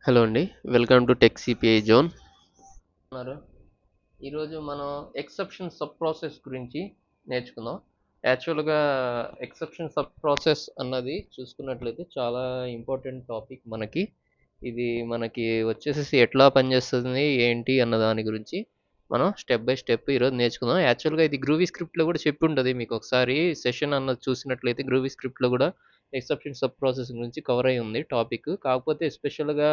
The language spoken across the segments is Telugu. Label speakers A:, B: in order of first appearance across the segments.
A: హలో అండి. Welcome to tech CPI zone. ఉన్నారు. ఈరోజు మనం ఎక్సెప్షన్ సబ్ ప్రాసెస్ గురించి నేర్చుకుందాం. యాక్చువల్గా ఎక్సెప్షన్ సబ్ ప్రాసెస్ అన్నది చూసుకున్నట్లయితే చాలా ఇంపార్టెంట్ టాపిక్ మనకి. ఇది మనకి వచ్చేసేసి ఎట్లా పనిచేస్తుంది ఏంటి అన్న దాని గురించి మనం స్టెప్ బై స్టెప్ ఈరోజు నేర్చుకుందాం. యాక్చువల్గా ఇది గ్రూవీ స్క్రిప్ట్లో కూడా చెప్పి ఉంటుంది మీకు ఒకసారి సెషన్ అన్నది చూసినట్లయితే గ్రూవీ స్క్రిప్ట్లో కూడా ఎక్సెప్షన్ సబ్ ప్రాసెస్ గురించి కవర్ అయి ఉంది టాపిక్. కాకపోతే స్పెషల్గా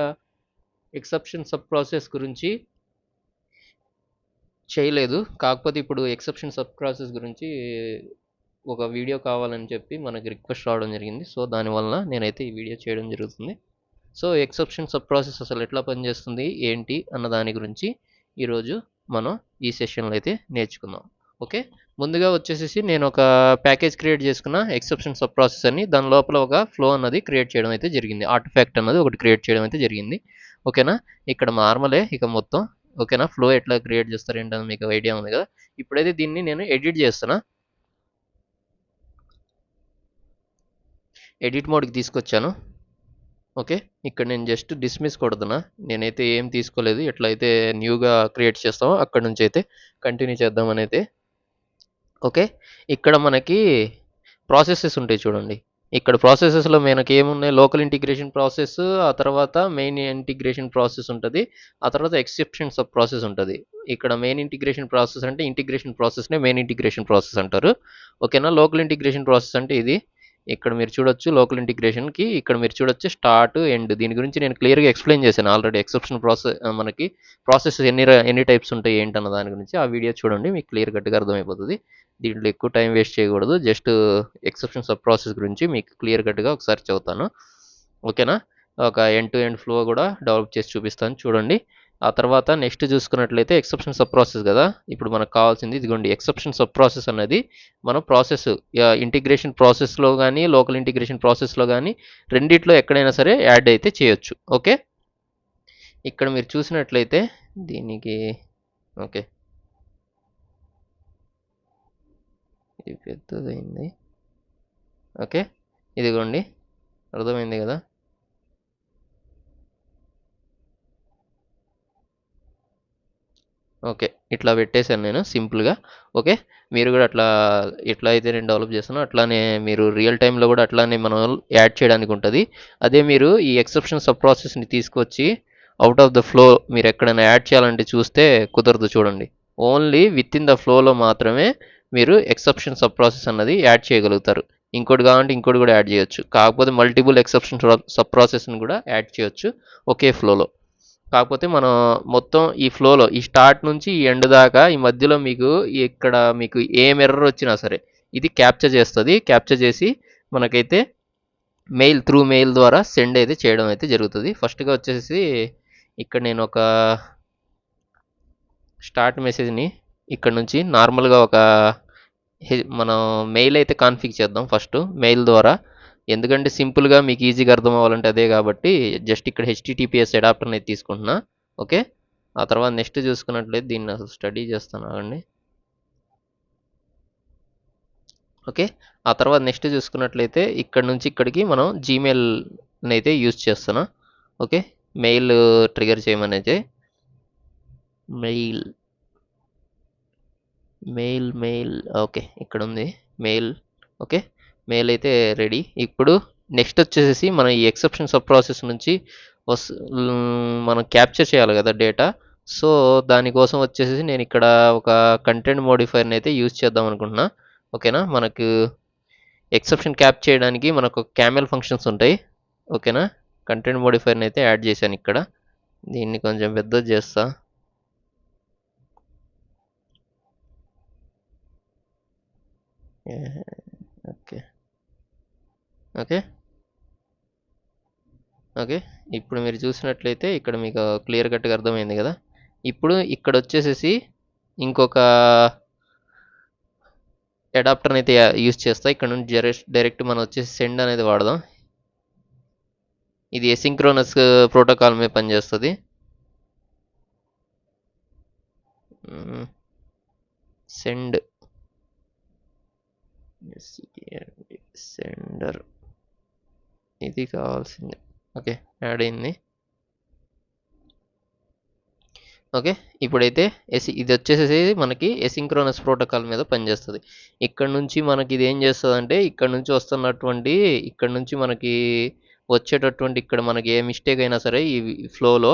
A: ఎక్సెప్షన్ సబ్ ప్రాసెస్ గురించి చేయలేదు. కాకపోతే ఇప్పుడు ఎక్సెప్షన్ సబ్ ప్రాసెస్ గురించి ఒక వీడియో కావాలని చెప్పి మనకి రిక్వెస్ట్ రావడం జరిగింది. సో దానివల్ల నేనైతే ఈ వీడియో చేయడం జరుగుతుంది. సో ఎక్సెప్షన్ సబ్ ప్రాసెస్ అసలు ఎట్లా పనిచేస్తుంది ఏంటి అన్న దాని గురించి ఈరోజు మనం ఈ సెషన్లో అయితే నేర్చుకుందాం. ఓకే, ముందుగా వచ్చేసేసి నేను ఒక ప్యాకేజ్ క్రియేట్ చేసుకున్న ఎక్సెప్షన్ సబ్ ప్రాసెస్ అని దాని లోపల ఒక ఫ్లో అన్నది క్రియేట్ చేయడం అయితే జరిగింది. ఆర్టిఫాక్ట్ అన్నది ఒకటి క్రియేట్ చేయడం అయితే జరిగింది. ఓకేనా, ఇక్కడ నార్మలే ఇక మొత్తం. ఓకేనా, ఫ్లో ఎట్లా క్రియేట్ చేస్తారు ఏంటని మీకు ఐడియా ఉంది కదా. ఇప్పుడైతే దీన్ని నేను ఎడిట్ చేస్తున్నా. ఎడిట్ మోడ్కి తీసుకొచ్చాను. ఓకే, ఇక్కడ నేను జస్ట్ డిస్మిస్ కొడుతున్నా. నేనైతే ఏం తీసుకోలేదు. ఎట్లయితే న్యూగా క్రియేట్ చేస్తామో అక్కడ నుంచి అయితే కంటిన్యూ చేద్దామని అయితే. ఓకే, ఇక్కడ మనకి ప్రాసెసెస్ ఉంటాయి చూడండి. ఇక్కడ ప్రాసెసెస్లో మనకి ఏమున్నాయి, లోకల్ ఇంటిగ్రేషన్ ప్రాసెస్, ఆ తర్వాత మెయిన్ ఇంటిగ్రేషన్ ప్రాసెస్ ఉంటుంది, ఆ తర్వాత ఎక్సెప్షన్ సబ్ ప్రాసెస్ ఉంటుంది. ఇక్కడ మెయిన్ ఇంటిగ్రేషన్ ప్రాసెస్ అంటే ఇంటిగ్రేషన్ ప్రాసెస్నే మెయిన్ ఇంటిగ్రేషన్ ప్రాసెస్ అంటారు. ఓకేనా, లోకల్ ఇంటిగ్రేషన్ ప్రాసెస్ అంటే ఇది. ఇక్కడ మీరు చూడొచ్చు లోకల్ ఇంటిగ్రేషన్కి, ఇక్కడ మీరు చూడొచ్చు స్టార్ట్ ఎండ్. దీని గురించి నేను క్లియర్గా ఎక్స్ప్లెయిన్ చేశాను ఆల్రెడీ. ఎక్సెప్షన్ ప్రాసెస్ మనకి ప్రాసెస్ ఎన్ని టైప్స్ ఉంటాయి ఏంటన్న దాని గురించి ఆ వీడియో చూడండి, మీకు క్లియర్ కట్గా అర్థమైపోతుంది. దీంట్లో ఎక్కువ టైం వేస్ట్ చేయకూడదు. జస్ట్ ఎక్సెప్షన్ సబ్ ప్రాసెస్ గురించి మీకు క్లియర్ కట్గా ఒకసారి చెబుతాను. ఓకేనా, ఒక ఎండ్ టు ఎండ్ ఫ్లో కూడా డెవలప్ చేసి చూపిస్తాను చూడండి. ఆ తర్వాత నెక్స్ట్ చూసుకున్నట్లయితే ఎక్సెప్షన్ సబ్ ప్రాసెస్ కదా. ఇప్పుడు మనకు కావాల్సింది ఇదిగోండి, ఎక్సెప్షన్ సబ్ ప్రాసెస్ అనేది మనం ప్రాసెస్ ఇంటిగ్రేషన్ ప్రాసెస్లో కానీ లోకల్ ఇంటిగ్రేషన్ ప్రాసెస్లో కానీ రెండిట్లో ఎక్కడైనా సరే యాడ్ అయితే చేయొచ్చు. ఓకే, ఇక్కడ మీరు చూసినట్లయితే దీనికి ఓకే, ఇది పెద్దదైంది. ఓకే, ఇదిగోండి, అర్థమైంది కదా. ఓకే, ఇట్లా పెట్టేశాను నేను సింపుల్గా. ఓకే, మీరు కూడా అట్లా ఎట్లా అయితే నేను డెవలప్ చేస్తానో అట్లానే మీరు రియల్ టైంలో కూడా అట్లానే మనం యాడ్ చేయడానికి ఉంటుంది. అదే మీరు ఈ ఎక్సెప్షన్ సబ్ ప్రాసెస్ని తీసుకొచ్చి అవుట్ ఆఫ్ ద ఫ్లో మీరు ఎక్కడైనా యాడ్ చేయాలంటే చూస్తే కుదరదు చూడండి. ఓన్లీ విత్ ఇన్ ద ఫ్లోలో మాత్రమే మీరు ఎక్సెప్షన్ సబ్ ప్రాసెస్ అన్నది యాడ్ చేయగలుగుతారు. ఇంకోటి కావాలంటే ఇంకోటి కూడా యాడ్ చేయొచ్చు. కాకపోతే మల్టిపుల్ ఎక్సెప్షన్ సబ్ ప్రాసెస్ని కూడా యాడ్ చేయొచ్చు ఒకే ఫ్లోలో. కాకపోతే మనం మొత్తం ఈ ఫ్లోలో ఈ స్టార్ట్ నుంచి ఈ ఎండ్ దాకా ఈ మధ్యలో మీకు ఇక్కడ మీకు ఏం ఎర్రర్ వచ్చినా సరే ఇది క్యాప్చర్ చేస్తుంది. క్యాప్చర్ చేసి మనకైతే మెయిల్ ద్వారా సెండ్ అయితే చేయడం అయితే జరుగుతుంది. ఫస్ట్గా వచ్చేసి ఇక్కడ నేను ఒక స్టార్ట్ మెసేజ్ని ఇక్కడ నుంచి నార్మల్గా ఒక మనం మెయిల్ అయితే కాన్ఫిగ్ చేద్దాం ఫస్ట్ మెయిల్ ద్వారా. ఎందుకంటే సింపుల్గా మీకు ఈజీగా అర్థం అవ్వాలంటే అదే కాబట్టి జస్ట్ ఇక్కడ హెచ్టిటిపిఎస్ అడాప్టర్ అనేది తీసుకుంటున్నా. ఓకే, ఆ తర్వాత నెక్స్ట్ చూసుకున్నట్లయితే దీన్ని అసలు స్టడీ చేస్తాను అండి. ఓకే, ఆ తర్వాత నెక్స్ట్ చూసుకున్నట్లయితే ఇక్కడ నుంచి ఇక్కడికి మనం జీమెయిల్ని అయితే యూజ్ చేస్తున్నా. ఓకే, మెయిల్ ట్రిగర్ చేయమనైతే మెయిల్ మెయిల్ మెయిల్ ఓకే, ఇక్కడ ఉంది మెయిల్. ఓకే, మెయిల్ అయితే రెడీ. ఇప్పుడు నెక్స్ట్ వచ్చేసి మనం ఈ ఎక్సెప్షన్ సబ్ ప్రాసెస్ నుంచి వస్ మనం క్యాప్చర్ చేయాలి కదా డేటా. సో దానికోసం వచ్చేసి నేను ఇక్కడ ఒక కంటెంట్ మోడిఫైర్ని అయితే యూజ్ చేద్దాం అనుకుంటున్నా. ఓకేనా, మనకు ఎక్సెప్షన్ క్యాప్ చేయడానికి మనకు క్యామెల్ ఫంక్షన్స్ ఉంటాయి. ఓకేనా, కంటెంట్ మోడిఫైర్ని అయితే యాడ్ చేశాను ఇక్కడ. దీన్ని కొంచెం పెద్దది చేస్తా. ఓకే ఓకే ఓకే, ఇప్పుడు మీరు చూసినట్లయితే ఇక్కడ మీకు క్లియర్ కట్గా అర్థమైంది కదా. ఇప్పుడు ఇక్కడ వచ్చేసేసి ఇంకొక అడాప్టర్ని అయితే యూజ్ చేస్తా. ఇక్కడ నుంచి డైరెక్ట్ మనం వచ్చేసి సెండ్ అనేది వాడదాం. ఇది ఎసింక్రోనస్ ప్రోటోకాల్ మీద పనిచేస్తుంది. సెండ్ సెండర్ ఇది కావాల్సింది. ఓకే, యాడ్ అయింది. ఓకే. ఇప్పుడైతే ఇది వచ్చేసేసి మనకి ఎసింక్రోనస్ ప్రోటోకాల్ మీద పనిచేస్తుంది. ఇక్కడ నుంచి మనకి ఇది ఏం చేస్తుందంటే ఇక్కడ నుంచి వస్తున్నటువంటి ఇక్కడ నుంచి మనకి వచ్చేటటువంటి ఇక్కడ మనకి ఏ మిస్టేక్ అయినా సరే ఈ ఫ్లోలో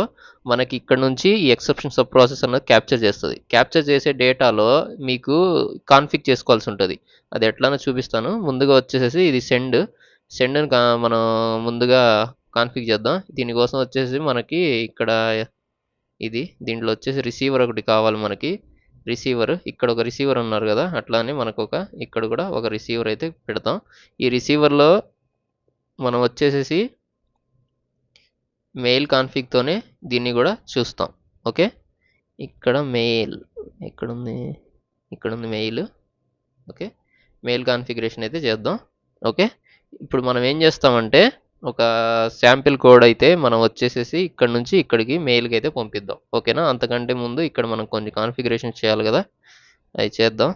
A: మనకి ఇక్కడ నుంచి ఈ ఎక్సెప్షన్ సబ్ ప్రాసెస్ అన్నది క్యాప్చర్ చేస్తుంది. క్యాప్చర్ చేసే డేటాలో మీకు కాన్ఫిగ్ చేసుకోవాల్సి ఉంటుంది. అది ఎట్లానో చూపిస్తాను. ముందుగా వచ్చేసేసి ఇది సెండ్ని మనం ముందుగా కాన్ఫిగ్ చేద్దాం. దీనికోసం వచ్చేసి మనకి ఇక్కడ దీంట్లో వచ్చేసి రిసీవర్ ఒకటి కావాలి మనకి. రిసీవర్ ఇక్కడ ఒక రిసీవర్ ఉన్నారు కదా, అట్లానే మనకు ఇక్కడ కూడా ఒక రిసీవర్ అయితే పెడతాం. ఈ రిసీవర్లో మనం వచ్చేసేసి మెయిల్ కాన్ఫిగ్తోనే దీన్ని కూడా చూస్తాం. ఓకే. ఇక్కడ మెయిల్ ఇక్కడ ఉంది మెయిల్. ఓకే. మెయిల్ కాన్ఫిగరేషన్ అయితే చేద్దాం. ఓకే. ఇప్పుడు మనం ఏం చేస్తామంటే ఒక శాంపిల్ కోడ్ అయితే మనం వచ్చేసేసి ఇక్కడ నుంచి ఇక్కడికి మెయిల్కి అయితే పంపిద్దాం. ఓకేనా. అంతకంటే ముందు ఇక్కడ మనం కొన్ని కాన్ఫిగరేషన్ చేయాలి కదా, అవి చేద్దాం.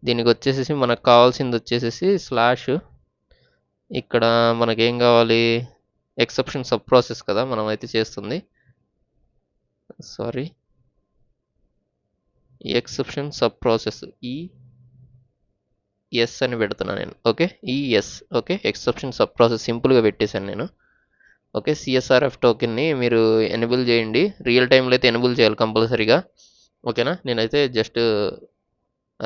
A: దీనికి వచ్చేసేసి మనకు కావాల్సింది వచ్చేసేసి స్లాష్, ఇక్కడ మనకేం కావాలి, ఎక్సెప్షన్ సబ్ ప్రాసెస్ కదా మనం అయితే చేస్తుంది. Sorry, exception sub process S అని పెడుతున్నా నేను. Okay. S. Okay. Exception sub process సింపుల్గా పెట్టేశాను నేను. ఓకే. సిఎస్ఆర్ఎఫ్ టోకెన్ని మీరు ఎనేబుల్ చేయండి. రియల్ టైంలో అయితే ఎనేబుల్ చేయాలి కంపల్సరీగా. ఓకేనా. నేనైతే జస్ట్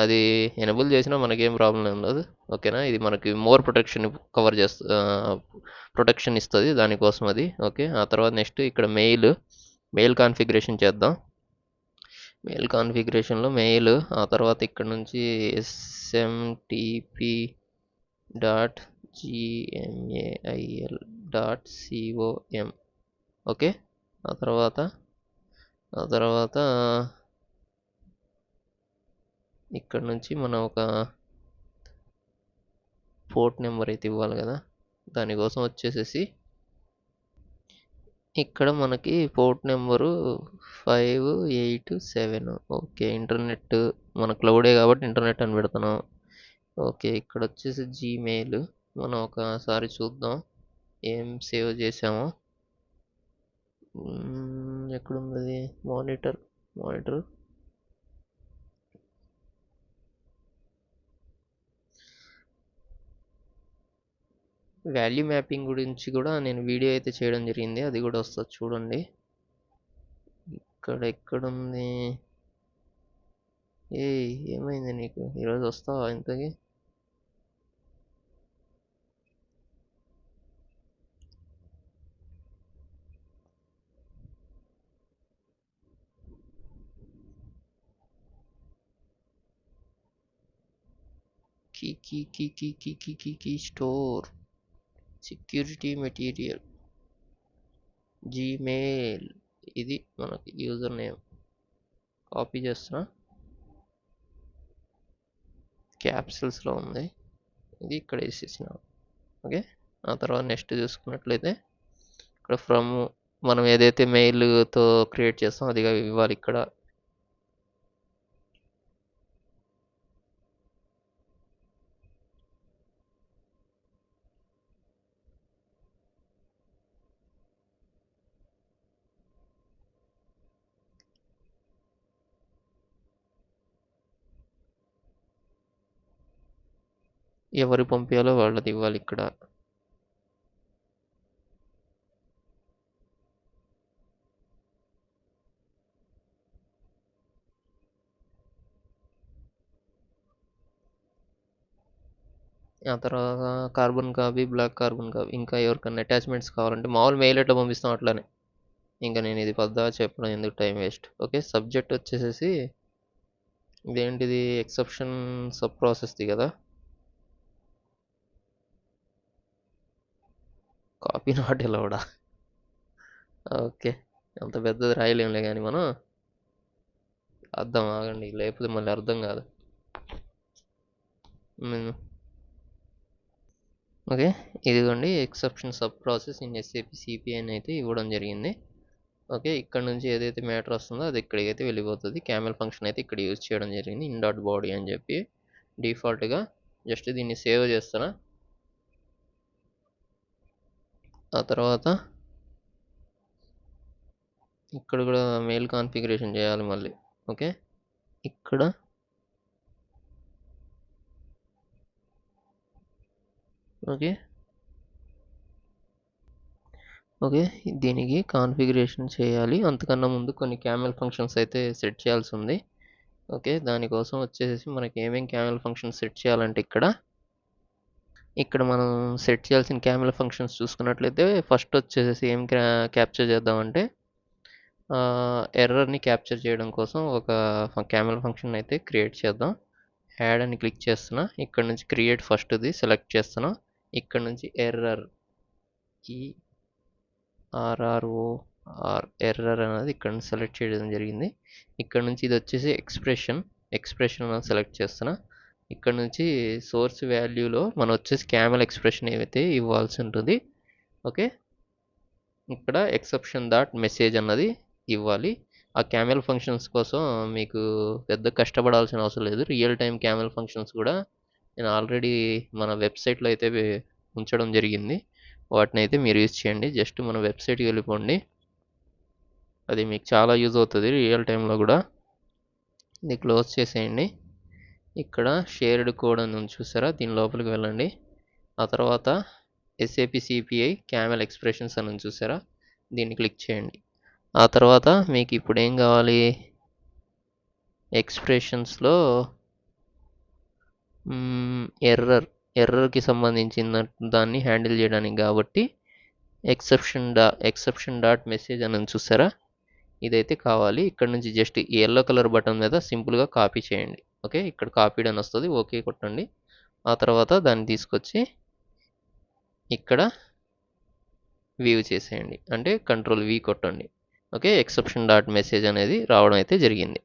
A: అది ఎనేబుల్ చేసినా మనకేం ప్రాబ్లం ఏం లేదు. ఓకేనా. ఇది మనకి మోర్ ప్రొటెక్షన్ కవర్ ప్రొటెక్షన్ ఇస్తుంది దానికోసం అది. ఓకే. ఆ తర్వాత నెక్స్ట్ ఇక్కడ మెయిల్ కాన్ఫిగరేషన్ చేద్దాం. మెయిల్ కాన్ఫిగరేషన్లో మెయిల్, ఆ తర్వాత ఇక్కడ నుంచి smtp.gmail.com. ఓకే. ఆ తర్వాత ఇక్కడ నుంచి మనం ఒక పోర్ట్ నెంబర్ అయితే ఇవ్వాలి కదా, దానికోసం వచ్చేసేసి ఇక్కడ మనకి పోర్ట్ నెంబరు 587. ఓకే. ఇంటర్నెట్ మన క్లౌడే కాబట్టి ఇంటర్నెట్ అని పెడుతున్నాం. ఓకే. ఇక్కడ వచ్చేసి జీమెయిల్ మనం ఒకసారి చూద్దాం ఏం సేవ్ చేసామో. ఎక్కడుంది మానిటర్ వాల్యూ మ్యాపింగ్ గురించి కూడా నేను వీడియో అయితే చేయడం జరిగింది, అది కూడా వస్తుంది చూడండి. ఇక్కడ ఎక్కడుంది, ఏమైంది నీకు, ఈరోజు వస్తావా ఇంతకి? Key store security material Gmail, ఇది మనకి యూజర్ నేమ్. కాపీ చేస్తున్నా, క్యాప్సిల్స్లో ఉంది, ఇది ఇక్కడ వేసేసిన. ఓకే. ఆ తర్వాత నెక్స్ట్ చూసుకున్నట్లయితే ఇక్కడ ఫ్రమ్ మనం ఏదైతే మెయిల్తో క్రియేట్ చేస్తాం అది ఇవ్వాలి ఇక్కడ. ఎవరు పంపించాలో వాళ్ళది ఇవ్వాలి ఇక్కడ. ఆ తర్వాత carbon copy, black carbon copy, ఇంకా ఎవరికన్నా అటాచ్మెంట్స్ కావాలంటే మామూలు మెయిల్ ఎట్లా పంపిస్తాం అట్లానే. ఇంకా నేను ఇది పద్దా చెప్పడం ఎందుకు, టైం వేస్ట్. ఓకే. సబ్జెక్ట్ వచ్చేసేసి ఇదేంటిది, ఎక్సెప్షన్ సబ్ ప్రాసెస్ది కదా, కాపీ నాట్ ఎలౌడా. ఓకే. అంత పెద్దది రాయలేంలే కానీ మనం అర్థం, ఆగండి లేకపోతే మళ్ళీ అర్థం కాదు. ఓకే. ఇదిగోండి exception sub process in SAP CPI అని అయితే ఇవ్వడం జరిగింది. ఓకే. ఇక్కడ నుంచి ఏదైతే మ్యాటర్ వస్తుందో అది ఇక్కడికి అయితే వెళ్ళిపోతుంది. క్యామెల్ ఫంక్షన్ అయితే ఇక్కడ యూజ్ చేయడం జరిగింది, ఇన్ డాట్ బాడీ అని చెప్పి డిఫాల్ట్గా. జస్ట్ దీన్ని సేవ్ చేస్తాను. ఆ తర్వాత ఇక్కడ కూడా మెయిల్ కాన్ఫిగరేషన్ చేయాలి మళ్ళీ. ఓకే, ఇక్కడ ఓకే ఓకే దీనికి కాన్ఫిగరేషన్ చేయాలి. అంతకన్నా ముందు కొన్ని క్యామెల్ ఫంక్షన్స్ అయితే సెట్ చేయాల్సి ఉంది. ఓకే, దానికోసం వచ్చేసి మనకి ఏమేమి క్యామెల్ ఫంక్షన్స్ సెట్ చేయాలంటే ఇక్కడ మనం సెట్ చేయాల్సిన క్యామెల్ ఫంక్షన్స్ చూసుకున్నట్లయితే ఫస్ట్ వచ్చేసి ఏం క్యాప్చర్ చేద్దామంటే ఎర్రర్ని క్యాప్చర్ చేయడం కోసం ఒక క్యామెల్ ఫంక్షన్ అయితే క్రియేట్ చేద్దాం. యాడ్ అని క్లిక్ చేస్తున్నా, ఇక్కడ నుంచి క్రియేట్ ఫస్ట్ది సెలెక్ట్ చేస్తున్నా, ఇక్కడ నుంచి ఎర్రర్ ఎర్రర్ అనేది ఇక్కడ నుంచి సెలెక్ట్ చేయడం జరిగింది. ఇక్కడ నుంచి ఇది వచ్చేసి ఎక్స్ప్రెషన్ అనేది సెలెక్ట్ చేస్తున్నా. ఇక్కడ నుంచి సోర్స్ వాల్యూలో మనం వచ్చేసి క్యామెల్ ఎక్స్ప్రెషన్ ఏవైతే ఇవ్వాల్సి ఉంటుంది. ఓకే, ఇక్కడ ఎక్సెప్షన్ డాట్ మెసేజ్ అన్నది ఇవ్వాలి. ఆ క్యామెల్ ఫంక్షన్స్ కోసం మీకు పెద్ద కష్టపడాల్సిన అవసరం లేదు. రియల్ టైం క్యామెల్ ఫంక్షన్స్ కూడా నేను ఆల్రెడీ మన వెబ్సైట్లో అయితే ఉంచడం జరిగింది. వాటిని అయితే మీరు యూజ్ చేయండి. జస్ట్ మన వెబ్సైట్కి వెళ్ళిపోండి, అది మీకు చాలా యూజ్ అవుతుంది రియల్ టైంలో కూడా. ఇది క్లోజ్ చేసేయండి. ఇక్కడ షేర్డ్ కోడ్ అని ఉంది చూసారా, దీని లోపలికి వెళ్ళండి. ఆ తర్వాత SAP CPI క్యామెల్ ఎక్స్ప్రెషన్స్ అని చూసారా, దీన్ని క్లిక్ చేయండి. ఆ తర్వాత మీకు ఇప్పుడు ఏం కావాలి, ఎక్స్ప్రెషన్స్లో ఎర్రర్కి సంబంధించిన దాన్ని హ్యాండిల్ చేయడానికి కాబట్టి ఎక్సెప్షన్ డాట్ మెసేజ్ అని చూసారా, ఇదైతే కావాలి. ఇక్కడ నుంచి జస్ట్ ఈ ఎల్లో కలర్ బటన్ మీద సింపుల్గా కాపీ చేయండి. ఓకే, ఇక్కడ కాపీడ్ అని వస్తుంది, ఓకే కొట్టండి. ఆ తర్వాత దాన్ని తీసుకొచ్చి ఇక్కడ వ్యూ చేసేయండి, అంటే Ctrl+V కొట్టండి. ఓకే, ఎక్సెప్షన్ డాట్ మెసేజ్ అనేది రావడం అయితే జరిగింది.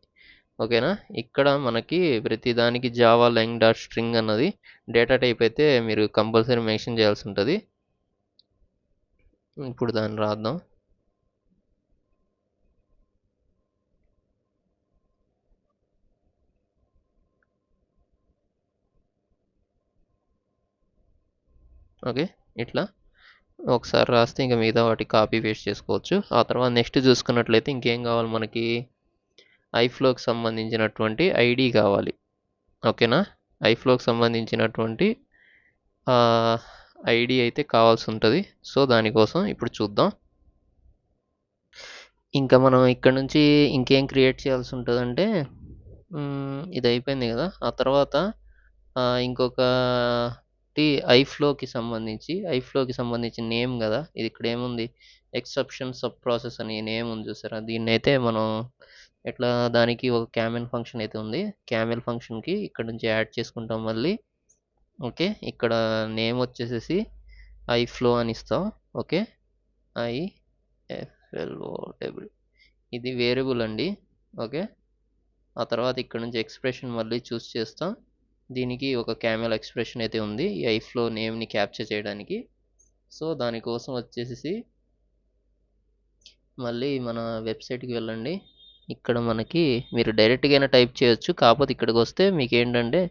A: ఓకేనా, ఇక్కడ మనకి ప్రతి దానికి జావా లెంగ్ డాట్ స్ట్రింగ్ అన్నది డేటా టైప్ అయితే మీరు కంపల్సరీ మెన్షన్ చేయాల్సి ఉంటుంది. ఇప్పుడు దాన్ని రాద్దాం. ఓకే, ఇట్లా ఒకసారి రాస్తే ఇంకా మిగతా వాటి కాపీ పేస్ట్ చేసుకోవచ్చు. ఆ తర్వాత నెక్స్ట్ చూసుకున్నట్లయితే ఇంకేం కావాలి మనకి, ఐఫ్లోకి సంబంధించినటువంటి ఐడి కావాలి. ఓకేనా, ఐఫ్లోకి సంబంధించినటువంటి ఐడి అయితే కావాల్సి ఉంటుంది. సో దానికోసం ఇప్పుడు చూద్దాం. ఇంకా మనం ఇక్కడ నుంచి ఇంకేం క్రియేట్ చేయాల్సి ఉంటుందంటే ఇది అయిపోయింది కదా. ఆ తర్వాత ఇంకొకటి ఐఫ్లోకి సంబంధించి నేమ్ కదా, ఇది ఇక్కడ ఏముంది, ఎక్సెప్షన్ సబ్ ప్రాసెస్ అని నేమ్ ఉంది చూసారా, దీన్ని అయితే మనం ఎట్లా, దానికి ఒక క్యామెల్ ఫంక్షన్ అయితే ఉంది. క్యామెల్ ఫంక్షన్కి ఇక్కడ నుంచి యాడ్ చేసుకుంటాం మళ్ళీ. ఓకే, ఇక్కడ నేమ్ వచ్చేసేసి ఐఫ్లో అని ఇస్తాం. ఓకే, IFLO ఇది వేరియబుల్ అండి. ఓకే, ఆ తర్వాత ఇక్కడ నుంచి ఎక్స్ప్రెషన్ మళ్ళీ చూస్ చేస్తాం. దీనికి ఒక క్యామెల్ ఎక్స్ప్రెషన్ అయితే ఉంది ఈ ఐఫ్లో నేమ్ని క్యాప్చర్ చేయడానికి. సో దానికోసం వచ్చేసి మళ్ళీ మన వెబ్సైట్కి వెళ్ళండి. ఇక్కడ మనకి మీరు డైరెక్ట్గా టైప్ చేయొచ్చు, కాకపోతే ఇక్కడికి వస్తే మీకు ఏంటంటే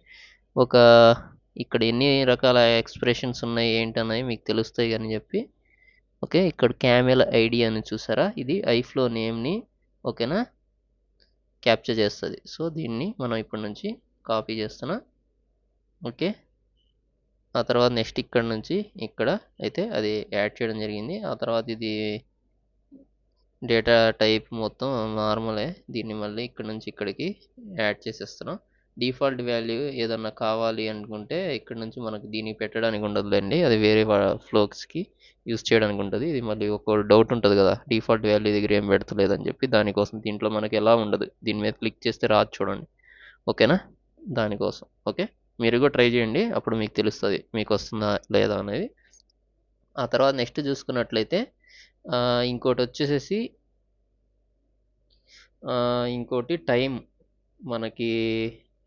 A: ఇక్కడ ఎన్ని రకాల ఎక్స్ప్రెషన్స్ ఉన్నాయి ఏంటనేవి మీకు తెలుస్తాయి అని చెప్పి. ఓకే, ఇక్కడ క్యామెల్ ఐడి అని చూసారా, ఇది ఐఫ్లో నేమ్ని ఓకేనా క్యాప్చర్ చేస్తుంది. సో దీన్ని మనం ఇప్పటి నుంచి కాపీ చేస్తున్నా. ఓకే, ఆ తర్వాత నెక్స్ట్ ఇక్కడ నుంచి ఇక్కడ అయితే అది యాడ్ చేయడం జరిగింది. ఆ తర్వాత ఇది డేటా టైప్ మొత్తం నార్మలే, దీన్ని మళ్ళీ ఇక్కడ నుంచి ఇక్కడికి యాడ్ చేసేస్తున్నాం. డిఫాల్ట్ వాల్యూ ఏదన్నా కావాలి అనుకుంటే ఇక్కడ నుంచి మనకు దీనికి పెట్టడానికి ఉండదులేండి, అది వేరే ఫ్లోక్స్కి యూస్ చేయడానికి ఉంటుంది. ఇది మళ్ళీ ఒక డౌట్ ఉంటుంది కదా, డిఫాల్ట్ వాల్యూ దగ్గర ఏం పెడతలేదని చెప్పి, దానికోసం దీంట్లో మనకి ఎలా ఉండదు, దీని మీద క్లిక్ చేస్తే రాదు చూడండి. ఓకేనా, దానికోసం. ఓకే, మీరు కూడా ట్రై చేయండి, అప్పుడు మీకు తెలుస్తుంది మీకు వస్తుందా లేదా అనేది. ఆ తర్వాత నెక్స్ట్ చూసుకున్నట్లయితే ఇంకోటి వచ్చేసేసి ఇంకోటి టైం, మనకి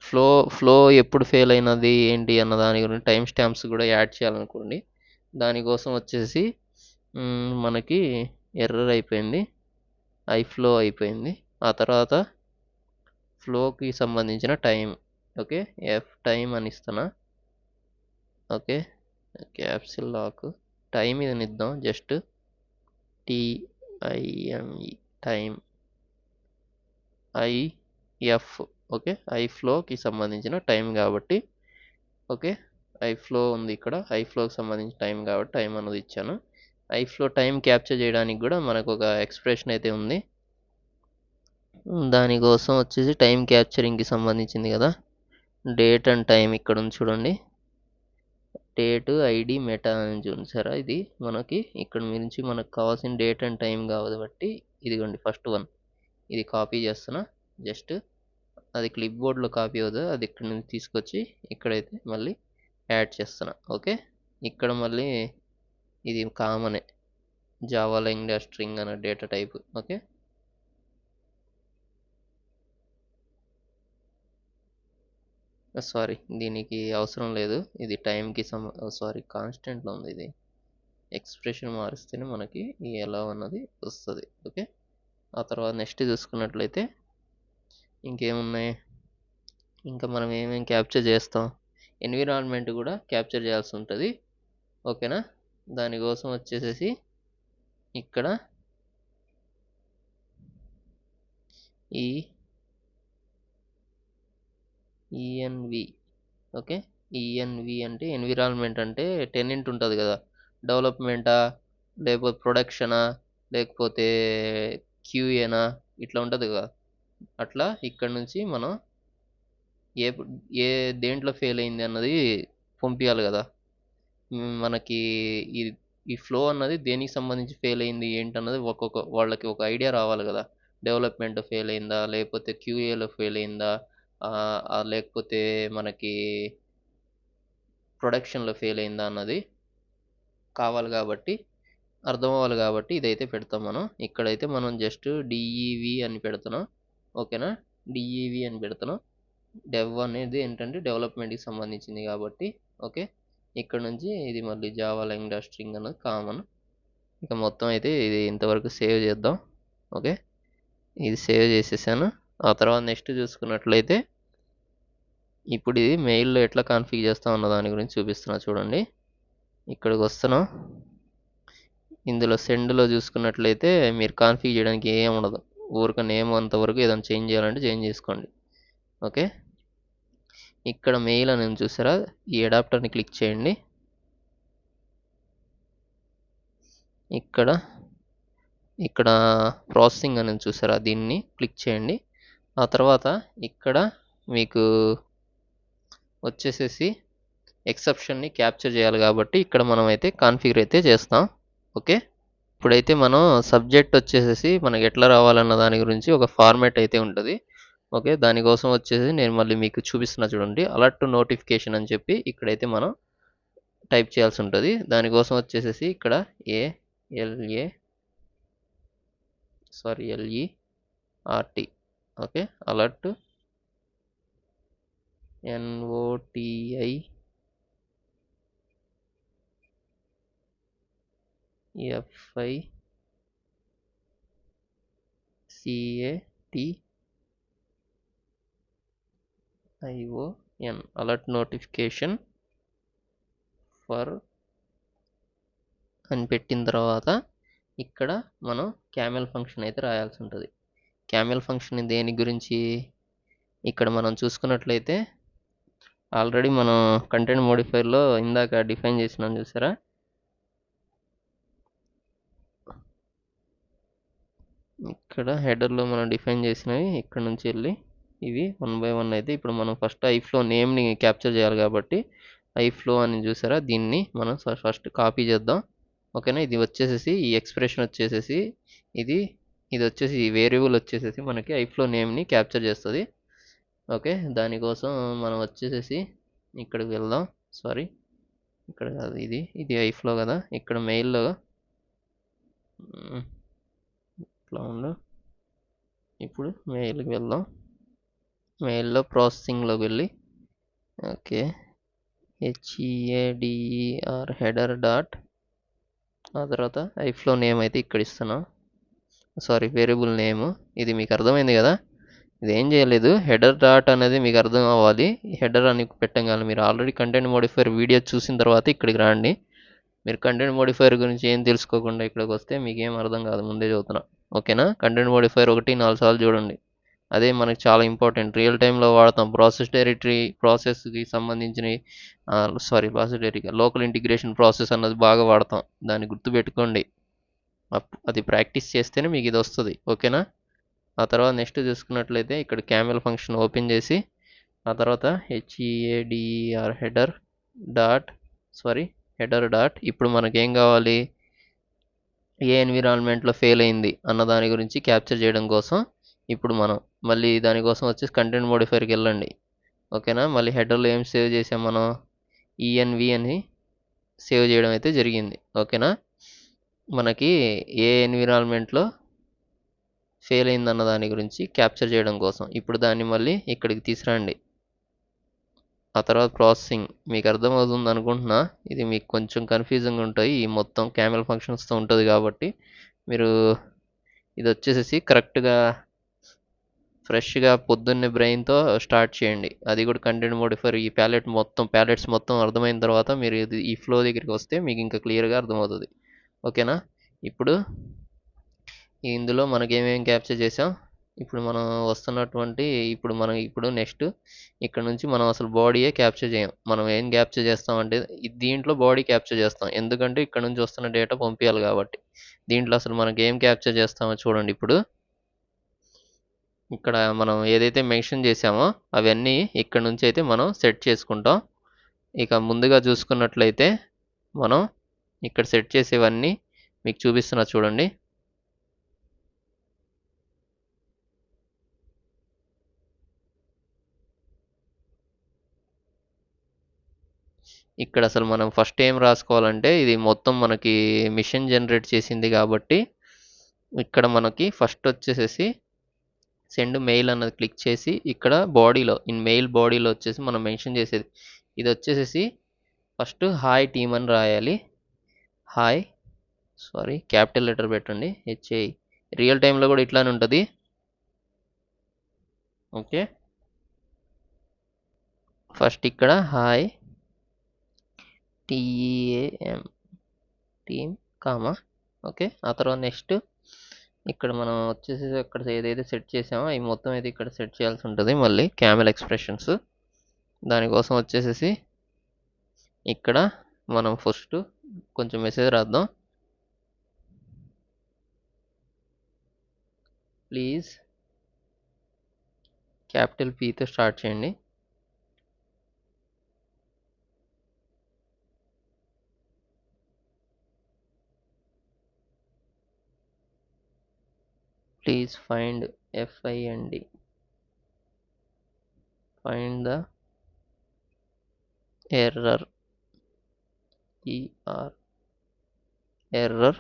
A: ఫ్లో ఎప్పుడు ఫెయిల్ అయినది ఏంటి అన్న దాని గురించి టైం స్టాంప్స్ కూడా యాడ్ చేయాలనుకోండి. దానికోసం వచ్చేసి మనకి ఎర్రర్ అయిపోయింది, ఐఫ్లో అయిపోయింది. ఆ తర్వాత ఫ్లోకి సంబంధించిన టైం. ఓకే, టైం అని ఇస్తున్నా. ఓకే, క్యాప్సిల్ లాక్ టైం ఇది ఇద్దాం, just TIME time I F, okay, ఐఫ్లోకి సంబంధించిన టైం కాబట్టి, ఓకే, ఐఫ్లో ఉంది ఇక్కడ, ఐఫ్లోకి సంబంధించిన టైం కాబట్టి టైం అన్నది ఇచ్చాను. ఐఫ్లో టైం క్యాప్చర్ చేయడానికి కూడా మనకు ఒక ఎక్స్ప్రెషన్ అయితే ఉంది. దానికోసం వచ్చేసి టైం క్యాప్చరింగ్కి సంబంధించింది కదా, డేట్ అండ్ టైం ఇక్కడ ఉంది చూడండి, డేట్ ఐడి మెటా అని చూసారా, ఇది మనకి ఇక్కడ నుంచి మనకు కావాల్సిన డేట్ అండ్ టైం కాబట్టి ఇదిగోండి ఫస్ట్ వన్, ఇది కాపీ చేస్తున్నా, జస్ట్ అది క్లిప్ బోర్డ్లో కాపీ అవుతుంది, అది ఇక్కడ నుంచి తీసుకొచ్చి ఇక్కడైతే మళ్ళీ యాడ్ చేస్తున్నా. ఓకే, ఇక్కడ మళ్ళీ ఇది కామనే, జావా లాంగ్వేజ్ స్ట్రింగ్ అనే డేటా టైప్. ఓకే, సారీ దీనికి అవసరం లేదు, ఇది టైంకి సారీ కాన్స్టెంట్లో ఉంది, ఇది ఎక్స్ప్రెషన్ మారిస్తేనే మనకి ఎలా ఉన్నది వస్తుంది. ఓకే, ఆ తర్వాత నెక్స్ట్ చూసుకున్నట్లయితే ఇంకేమున్నాయి, ఇంకా మనం ఏమేమి క్యాప్చర్ చేస్తాం, ఎన్విరాన్మెంట్ కూడా క్యాప్చర్ చేయాల్సి ఉంటుంది. ఓకేనా, దానికోసం వచ్చేసేసి ఇక్కడ ఈఎన్వి, ఓకే, ఈఎన్వి అంటే ఎన్విరాన్మెంట్ అంటే టెనెంట్ ఉంటుంది కదా, డెవలప్మెంటా లేకపోతే ప్రొడక్షనా లేకపోతే క్యూఏనా ఇట్లా ఉంటుంది కదా, అట్లా ఇక్కడ నుంచి మనం ఏ ఏ దేంట్లో ఫెయిల్ అయింది అన్నది పంపించాలి కదా. మనకి ఈ ఈ ఫ్లో అన్నది దేనికి సంబంధించి ఫెయిల్ అయింది ఏంటన్నది వాళ్ళకి ఒక ఐడియా రావాలి కదా, డెవలప్మెంట్ ఫెయిల్ అయిందా లేకపోతే క్యూఏలో ఫెయిల్ అయిందా, లేకపోతే మనకి ప్రొడక్షన్లో ఫెయిల్ అయిందా అన్నది కావాలి కాబట్టి, అర్థం అవ్వాలి కాబట్టి ఇదైతే పెడతాం మనం. ఇక్కడైతే మనం జస్ట్ డిఈవి అని పెడుతున్నాం. ఓకేనా, డిఈవి అని పెడుతున్నాం. డెవ్ అనేది ఏంటంటే డెవలప్మెంట్కి సంబంధించింది కాబట్టి. ఓకే, ఇక్కడ నుంచి ఇది మళ్ళీ జావా లాంగ్వేజ్ స్ట్రింగ్ అన్నది కామన్. ఇక మొత్తం అయితే ఇది ఇంతవరకు సేవ్ చేద్దాం. ఓకే, ఇది సేవ్ చేసేసాను. ఆ తర్వాత నెక్స్ట్ చూసుకున్నట్లయితే ఇప్పుడు ఇది మెయిల్లో ఎట్లా కాన్ఫిగర్ చేస్తాం అన్న దాని గురించి చూపిస్తున్నా చూడండి. ఇక్కడికి వస్తున్నాం, ఇందులో సెండ్లో చూసుకున్నట్లయితే మీరు కాన్ఫిగర్ చేయడానికి ఏం ఉండదు, ఊరిక నేమ్ అంతవరకు ఏదైనా చేంజ్ చేయాలంటే చేంజ్ చేసుకోండి. ఓకే, ఇక్కడ మెయిల్ అని చూసారా, ఈ అడాప్టర్ని క్లిక్ చేయండి. ఇక్కడ ప్రాసెసింగ్ అని చూసారా, దీన్ని క్లిక్ చేయండి. ఆ తర్వాత ఇక్కడ మీకు వచ్చేసేసి ఎక్సెప్షన్ని క్యాప్చర్ చేయాలి కాబట్టి ఇక్కడ మనం అయితే కాన్ఫిగర్ అయితే చేస్తాం. ఓకే, ఇప్పుడైతే మనం సబ్జెక్ట్ వచ్చేసేసి మనకి ఎట్లా రావాలన్న దాని గురించి ఒక ఫార్మాట్ అయితే ఉంటుంది. ఓకే, దానికోసం వచ్చేసి నేను మళ్ళీ మీకు చూపిస్తున్నా చూడండి, అలర్ట్ నోటిఫికేషన్ అని చెప్పి ఇక్కడైతే మనం టైప్ చేయాల్సి ఉంటుంది. దానికోసం వచ్చేసేసి ఇక్కడ LERT, okay, alert NOTIFICATION, alert notification for అని పెట్టిన తర్వాత ఇక్కడ మనం క్యామెల్ ఫంక్షన్ అయితే రాయాల్సి ఉంటుంది. క్యామెల్ ఫంక్షన్ దేని గురించి ఇక్కడ మనం చూసుకున్నట్లయితే ఆల్రెడీ మనం కంటెంట్ మోడిఫైర్లో ఇందాక డిఫైన్ చేసినాం చూసారా, ఇక్కడ హెడర్లో మనం డిఫైన్ చేసినవి ఇక్కడ నుంచి వెళ్ళి ఇవి 1 by 1 అయితే ఇప్పుడు మనం ఫస్ట్ ఐఫ్లో నేమ్ని క్యాప్చర్ చేయాలి కాబట్టి ఐఫ్లో అని చూసారా, దీన్ని మనం ఫస్ట్ కాపీ చేద్దాం. ఓకేనా, ఇది వచ్చేసేసి ఈ ఎక్స్ప్రెషన్ వచ్చేసేసి ఇది వచ్చేసి ఈ వేరియబుల్ వచ్చేసేసి మనకి ఐఫ్లో నేమ్ని క్యాప్చర్ చేస్తుంది. ఓకే, దానికోసం మనం వచ్చేసేసి ఇక్కడికి వెళ్దాం, సారీ ఇక్కడ కాదు, ఇది ఐఫ్లో కదా, ఇక్కడ మెయిల్లో ఇట్లా ఉండు. ఇప్పుడు మెయిల్కి వెళ్దాం, మెయిల్లో ప్రాసెసింగ్లోకి వెళ్ళి ఓకే HEADER హెడర్ డాట్, ఆ తర్వాత ఐఫ్లో నేమ్ అయితే ఇక్కడ ఇస్తున్నాం, సారీ వేరియబుల్ నేమ్. ఇది మీకు అర్థమైంది కదా, ఇది ఏం చేయలేదు, హెడర్ డాట్ అనేది మీకు అర్థం అవ్వాలి, హెడర్ అని పెట్టగానే మీరు ఆల్రెడీ కంటెంట్ మోడిఫైర్ వీడియో చూసిన తర్వాత ఇక్కడికి రండి. మీరు కంటెంట్ మోడిఫైయర్ గురించి ఏం తెలుసుకోకుండా ఇక్కడికి వస్తే మీకేం అర్థం కాదు, ముందే చెబుతున్నా. ఓకేనా? కంటెంట్ మోడిఫైయర్ 1, 4 సార్లు చూడండి. అదే మనకి చాలా ఇంపార్టెంట్. రియల్ టైంలో వాడతాం. ప్రాసెస్ డైరెక్టరీ ప్రాసెస్కి సంబంధించినవి, process directory local integration process అన్నది బాగా వాడతాం. దాన్ని గుర్తుపెట్టుకోండి. అది ప్రాక్టీస్ చేస్తేనే మీకు ఇది వస్తుంది. ఓకేనా? ఆ తర్వాత నెక్స్ట్ చూసుకున్నట్లయితే ఇక్కడ క్యామెల్ ఫంక్షన్ ఓపెన్ చేసి ఆ తర్వాత హెచ్ఈఏడిఆర్ హెడర్ డాట్ ఇప్పుడు మనకేం కావాలి, ఏ ఎన్విరాన్మెంట్లో ఫెయిల్ అయింది అన్న దాని గురించి క్యాప్చర్ చేయడం కోసం ఇప్పుడు మనం మళ్ళీ దానికోసం వచ్చేసి కంటెంట్ మోడిఫైర్కి వెళ్ళండి. ఓకేనా? మళ్ళీ హెడర్లో ఏం సేవ్ చేసాం మనం, ఈఎన్వి అని సేవ్ చేయడం అయితే జరిగింది. ఓకేనా? మనకి ఏ ఎన్విరాన్మెంట్లో ఫెయిల్ అయిందన్న దాని గురించి క్యాప్చర్ చేయడం కోసం ఇప్పుడు దాన్ని మళ్ళీ ఇక్కడికి తీసుకురండి. ఆ తర్వాత ప్రాసెసింగ్ మీకు అర్థమవుతుంది అనుకుంటున్నా. ఇది మీకు కొంచెం కన్ఫ్యూజింగ్ ఉంటాయి, ఈ మొత్తం క్యామెల్ ఫంక్షన్స్తో ఉంటుంది కాబట్టి మీరు ఇది వచ్చేసేసి కరెక్ట్గా ఫ్రెష్గా పొద్దున్నే బ్రెయిన్తో స్టార్ట్ చేయండి. అది కూడా కంటెంట్ మోడిఫైర్ ఈ ప్యాలెట్స్ మొత్తం అర్థమైన తర్వాత మీరు ఇది ఈ ఫ్లో దగ్గరికి వస్తే మీకు ఇంకా క్లియర్గా అర్థమవుతుంది. ఓకేనా? ఇప్పుడు ఇందులో మనకేమేమి క్యాప్చర్ చేసాం, ఇప్పుడు మనం వస్తున్నటువంటి ఇప్పుడు నెక్స్ట్ ఇక్కడ నుంచి మనం అసలు బాడీయే క్యాప్చర్ చేయం. మనం ఏం క్యాప్చర్ చేస్తామంటే దీంట్లో బాడీ క్యాప్చర్ చేస్తాం, ఎందుకంటే ఇక్కడ నుంచి వస్తున్న డేటా పంపించాలి కాబట్టి. దీంట్లో అసలు మనకి ఏం క్యాప్చర్ చేస్తామో చూడండి. ఇప్పుడు ఇక్కడ మనం ఏదైతే మెన్షన్ చేసామో అవన్నీ ఇక్కడ నుంచి అయితే మనం సెట్ చేసుకుంటాం. ఇక ముందుగా చూసుకున్నట్లయితే మనం ఇక్కడ సెట్ చేసేవన్నీ మీకు చూపిస్తున్నా చూడండి. ఇక్కడ అసలు మనం ఫస్ట్ ఏం రాసుకోవాలంటే ఇది మొత్తం మనకి మిషన్ జనరేట్ చేసింది కాబట్టి ఇక్కడ మనకి ఫస్ట్ వచ్చేసేసి సెండ్ మెయిల్ అన్నది క్లిక్ చేసి ఇక్కడ బాడీలో మెయిల్ బాడీలో వచ్చేసి మనం మెన్షన్ చేసేది ఇది వచ్చేసేసి ఫస్ట్ హాయ్ టీమ్ అని రాయాలి. హాయ్ క్యాపిటల్ లెటర్ పెట్టండి, హెచ్ఐ. రియల్ టైంలో కూడా ఇట్లానే ఉంటుంది. ఓకే, ఫస్ట్ ఇక్కడ హాయ్ టీఏఎం టీమ్ కామా. ఓకే, ఆ తర్వాత నెక్స్ట్ ఇక్కడ మనం వచ్చేసి ఇక్కడ ఏదైతే సెట్ చేసామో అవి మొత్తం అయితే ఇక్కడ సెట్ చేయాల్సి ఉంటుంది. మళ్ళీ క్యామెల్ ఎక్స్ప్రెషన్స్ దానికోసం వచ్చేసేసి ఇక్కడ మనం ఫస్ట్ కొంచెం మెసేజ్ రాద్దాం. ప్లీజ్ క్యాపిటల్ పీతో స్టార్ట్ చేయండి. Please find FIND find the error error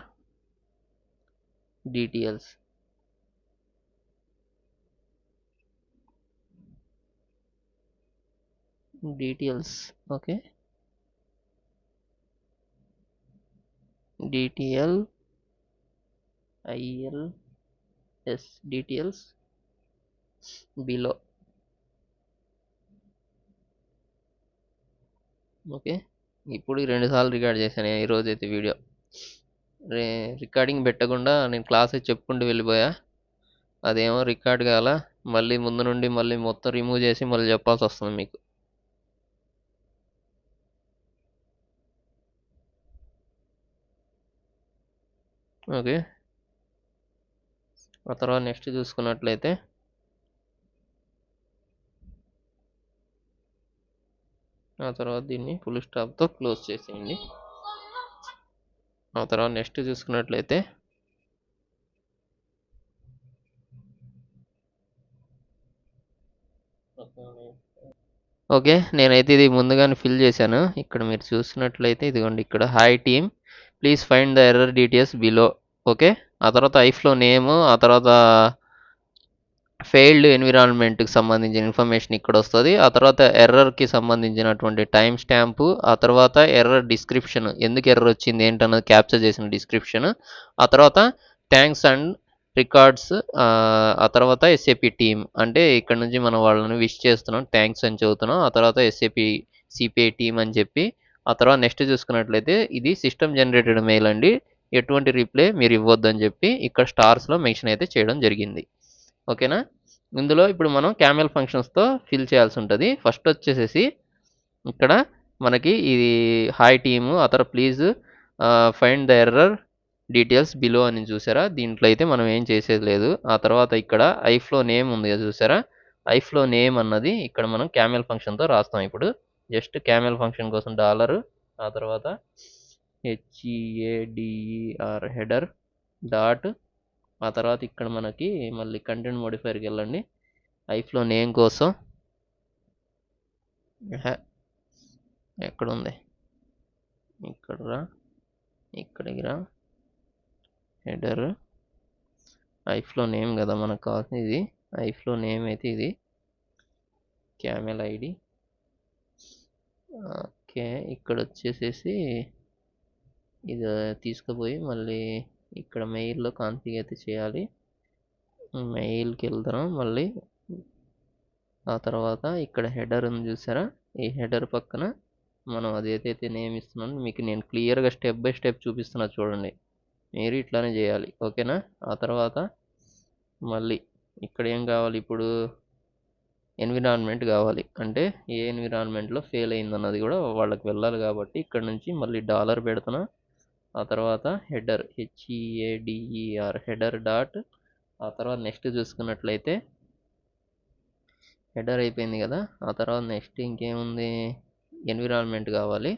A: details. Okay, details below. Okay, ఇప్పుడు 2 సార్లు రికార్డ్ చేశాను ఈరోజు అయితే వీడియో. రికార్డింగ్ పెట్టకుండా నేను క్లాస్ అయితే చెప్పుకుంటూ వెళ్ళిపోయా, అదేమో రికార్డ్ కాల. మళ్ళీ ముందు నుండి మళ్ళీ మొత్తం రిమూవ్ చేసి మళ్ళీ చెప్పాల్సి వస్తుంది మీకు. ఓకే, ఆ తర్వాత నెక్స్ట్ చూసుకున్నట్లయితే ఆ తర్వాత దీన్ని ఫుల్ స్టాప్తో క్లోజ్ చేసేయండి. ఆ తర్వాత నెక్స్ట్ చూసుకున్నట్లయితే ఓకే, నేనైతే ఇది ముందుగానే ఫిల్ చేశాను. ఇక్కడ మీరు చూసినట్లయితే ఇదిగోండి, ఇక్కడ hi team please find the error details below. Okay, ఆ తర్వాత ఐఫ్లో నేమ్, ఆ తర్వాత ఫెయిల్డ్ ఎన్విరాన్మెంట్కి సంబంధించిన ఇన్ఫర్మేషన్ ఇక్కడ వస్తుంది. ఆ తర్వాత ఎర్రర్కి సంబంధించినటువంటి టైం స్టాంపు, ఆ తర్వాత ఎర్రర్ డిస్క్రిప్షన్, ఎందుకు ఎర్రర్ వచ్చింది ఏంటన్నది క్యాప్చర్ చేసిన డిస్క్రిప్షన్, ఆ తర్వాత థ్యాంక్స్ అండ్ రికార్డ్స్, ఆ తర్వాత SAP టీమ్ అంటే ఇక్కడ నుంచి మనం వాళ్ళని విష్ చేస్తున్నాం, థ్యాంక్స్ అని చెబుతున్నాం. ఆ తర్వాత SAP CPI టీమ్ అని చెప్పి ఆ తర్వాత నెక్స్ట్ చూసుకున్నట్లయితే ఇది సిస్టమ్ జనరేటెడ్ మెయిల్ అండి, ఎటువంటి రిప్లై మీరు ఇవ్వద్దని చెప్పి ఇక్కడ స్టార్స్లో మెన్షన్ అయితే చేయడం జరిగింది. ఓకేనా. ఇందులో ఇప్పుడు మనం క్యామెల్ ఫంక్షన్స్తో ఫిల్ చేయాల్సి ఉంటుంది. ఫస్ట్ వచ్చేసేసి ఇక్కడ మనకి ఇది హాయ్ టీము ఆ తర్వాత please find the error details below అని చూసారా, దీంట్లో అయితే మనం ఏం చేసేది లేదు. ఆ తర్వాత ఇక్కడ ఐఫ్లో నేమ్ ఉంది కదా చూసారా, ఐఫ్లో నేమ్ అన్నది ఇక్కడ మనం క్యామెల్ ఫంక్షన్తో రాస్తాం. ఇప్పుడు జస్ట్ క్యామెల్ ఫంక్షన్ కోసం డాలర్ ఆ తర్వాత HEADER హెడర్ డాట్ ఆ తర్వాత ఇక్కడ మనకి మళ్ళీ కంటెంట్ మోడిఫైర్కి వెళ్ళండి. ఐఫ్లో నేమ్ కోసం ఎక్కడ ఉంది, ఇక్కడ రా, ఇక్కడికి రా, హెడర్ ఐఫ్లో నేమ్ కదా మనకు కావాల్సింది, ఇది ఐఫ్లో నేమ్ అయితే ఇది క్యామెల్ ఐడి. ఓకే, ఇక్కడ వచ్చేసేసి ఇది తీసుకుపోయి మళ్ళీ ఇక్కడ మెయిల్లో కాన్ఫిగ్ అయితే చేయాలి. మెయిల్కి వెళ్తాం మళ్ళీ. ఆ తర్వాత ఇక్కడ హెడర్ ఉంది చూసారా, ఈ హెడర్ పక్కన మనం అదేదైతే నేమ్ ఇస్తున్నాను మీకు నేను క్లియర్గా స్టెప్ బై స్టెప్ చూపిస్తున్నా చూడండి, మీరు ఇట్లానే చేయాలి. ఓకేనా. ఆ తర్వాత మళ్ళీ ఇక్కడ ఏం కావాలి, ఇప్పుడు ఎన్విరాన్మెంట్ కావాలి, అంటే ఏ ఎన్విరాన్మెంట్లో ఫెయిల్ అయిందన్నది కూడా వాళ్ళకి వెళ్ళాలి కాబట్టి ఇక్కడ నుంచి మళ్ళీ డాలర్ పెడుతున్నా. ఆ తర్వాత హెడర్ HEADER హెడర్ డాట్ ఆ తర్వాత నెక్స్ట్ చూసుకున్నట్లయితే హెడర్ అయిపోయింది కదా. ఆ తర్వాత నెక్స్ట్ ఇంకేముంది, ఎన్విరాన్మెంట్ కావాలి.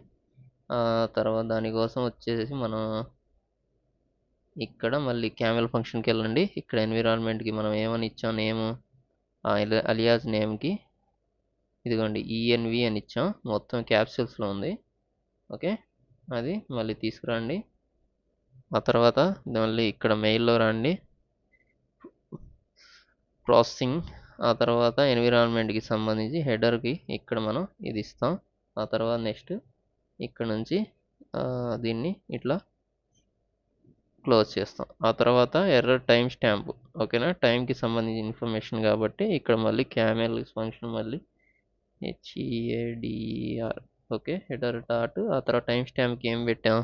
A: ఆ తర్వాత దానికోసం వచ్చేసి మనం ఇక్కడ మళ్ళీ క్యామెల్ ఫంక్షన్కి వెళ్ళండి. ఇక్కడ ఎన్విరాన్మెంట్కి మనం ఏమని ఇచ్చాం, నేమ్ అలియాస్ నేమ్కి ఇదిగోండి ENV అని ఇచ్చాం, మొత్తం క్యాప్సూల్స్లో ఉంది. ఓకే, అది మళ్ళీ తీసుకురండి. ఆ తర్వాత మళ్ళీ ఇక్కడ మెయిల్లో రండి, ప్రాసెసింగ్ ఆ తర్వాత ఎన్విరాన్మెంట్కి సంబంధించి హెడర్కి ఇక్కడ మనం ఇది ఇస్తాం. ఆ తర్వాత నెక్స్ట్ ఇక్కడ నుంచి దీన్ని ఇట్లా క్లోజ్ చేస్తాం. ఆ తర్వాత ఎర్రర్ టైం స్టాంప్. ఓకేనా, టైంకి సంబంధించిన ఇన్ఫర్మేషన్ కాబట్టి ఇక్కడ మళ్ళీ క్యామెల్ ఫంక్షన్ మళ్ళీ HEADER ఓకే హెడర్ డాట్ ఆ తర్వాత టైం స్టాంప్కి ఏం పెట్టాం,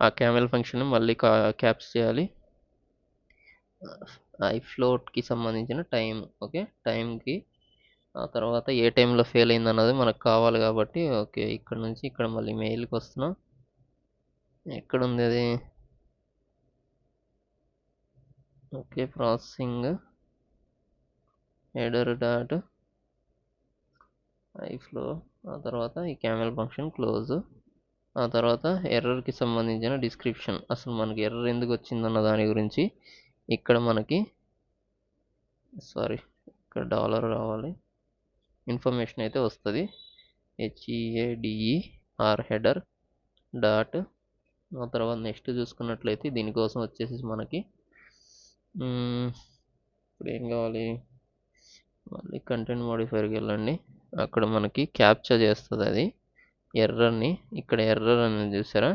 A: ఆ క్యామెల్ ఫంక్షన్ మళ్ళీ క్యాప్స్ చేయాలి. ఐఫ్లోట్కి సంబంధించిన టైం. ఓకే, టైంకి ఆ తర్వాత ఏ టైంలో ఫెయిల్ అయింది అన్నది మనకు కావాలి కాబట్టి ఓకే ఇక్కడ నుంచి ఇక్కడ మళ్ళీ మెయిల్కి వస్తున్నాం. ఎక్కడ ఉంది అది, ఓకే ప్రాసెసింగ్ హెడర్ డాట్ ఐఫ్లో ఆ తర్వాత ఈ క్యామెల్ ఫంక్షన్ క్లోజ్. ఆ తర్వాత ఎర్రర్కి సంబంధించిన డిస్క్రిప్షన్, అసలు మనకి ఎర్రర్ ఎందుకు వచ్చిందన్న దాని గురించి ఇక్కడ మనకి ఇక్కడ డాలర్ రావాలి, ఇన్ఫర్మేషన్ అయితే వస్తుంది. HEADER హెడర్ డాట్ ఆ తర్వాత నెక్స్ట్ చూసుకున్నట్లయితే దీనికోసం వచ్చేసి మనకి ఇప్పుడు ఏం కావాలి, మళ్ళీ కంటెంట్ మోడిఫైర్కి వెళ్ళండి. అక్కడ మనకి క్యాప్చర్ చేస్తుంది అది ఎర్రర్ని. ఇక్కడ ఎర్రర్ అని చూసారా,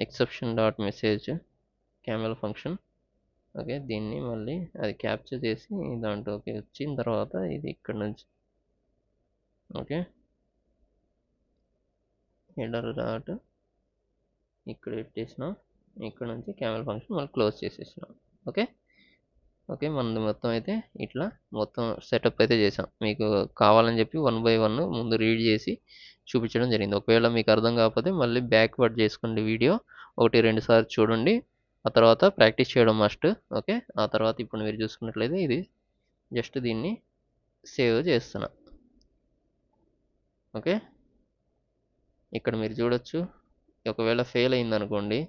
A: exception dot message camel function. Okay, దీన్ని మళ్ళీ అది క్యాప్చర్ చేసి దాంట్లోకి వచ్చిన తర్వాత ఇది ఇక్కడ నుంచి ఓకే హెడర్ డాట్ ఇక్కడ పెట్టేసినాం, ఇక్కడ నుంచి క్యామెల్ ఫంక్షన్ మళ్ళీ క్లోజ్ చేసేసినాం. ఓకే ఓకే మనది మొత్తం అయితే ఇట్లా మొత్తం సెటప్ అయితే చేసాం. మీకు కావాలని చెప్పి 1 by 1 ముందు రీడ్ చేసి చూపించడం జరిగింది. ఒకవేళ మీకు అర్థం కాకపోతే మళ్ళీ బ్యాక్వర్డ్ చేసుకోండి వీడియో, 1-2 సార్లు చూడండి. ఆ తర్వాత ప్రాక్టీస్ చేయడం మస్ట్. ఓకే, ఆ తర్వాత ఇప్పుడు మీరు చూసుకున్నట్లయితే ఇది జస్ట్ దీన్ని సేవ్ చేస్తున్నా. ఓకే, ఇక్కడ మీరు చూడొచ్చు, ఒకవేళ ఫెయిల్ అయింది అనుకోండి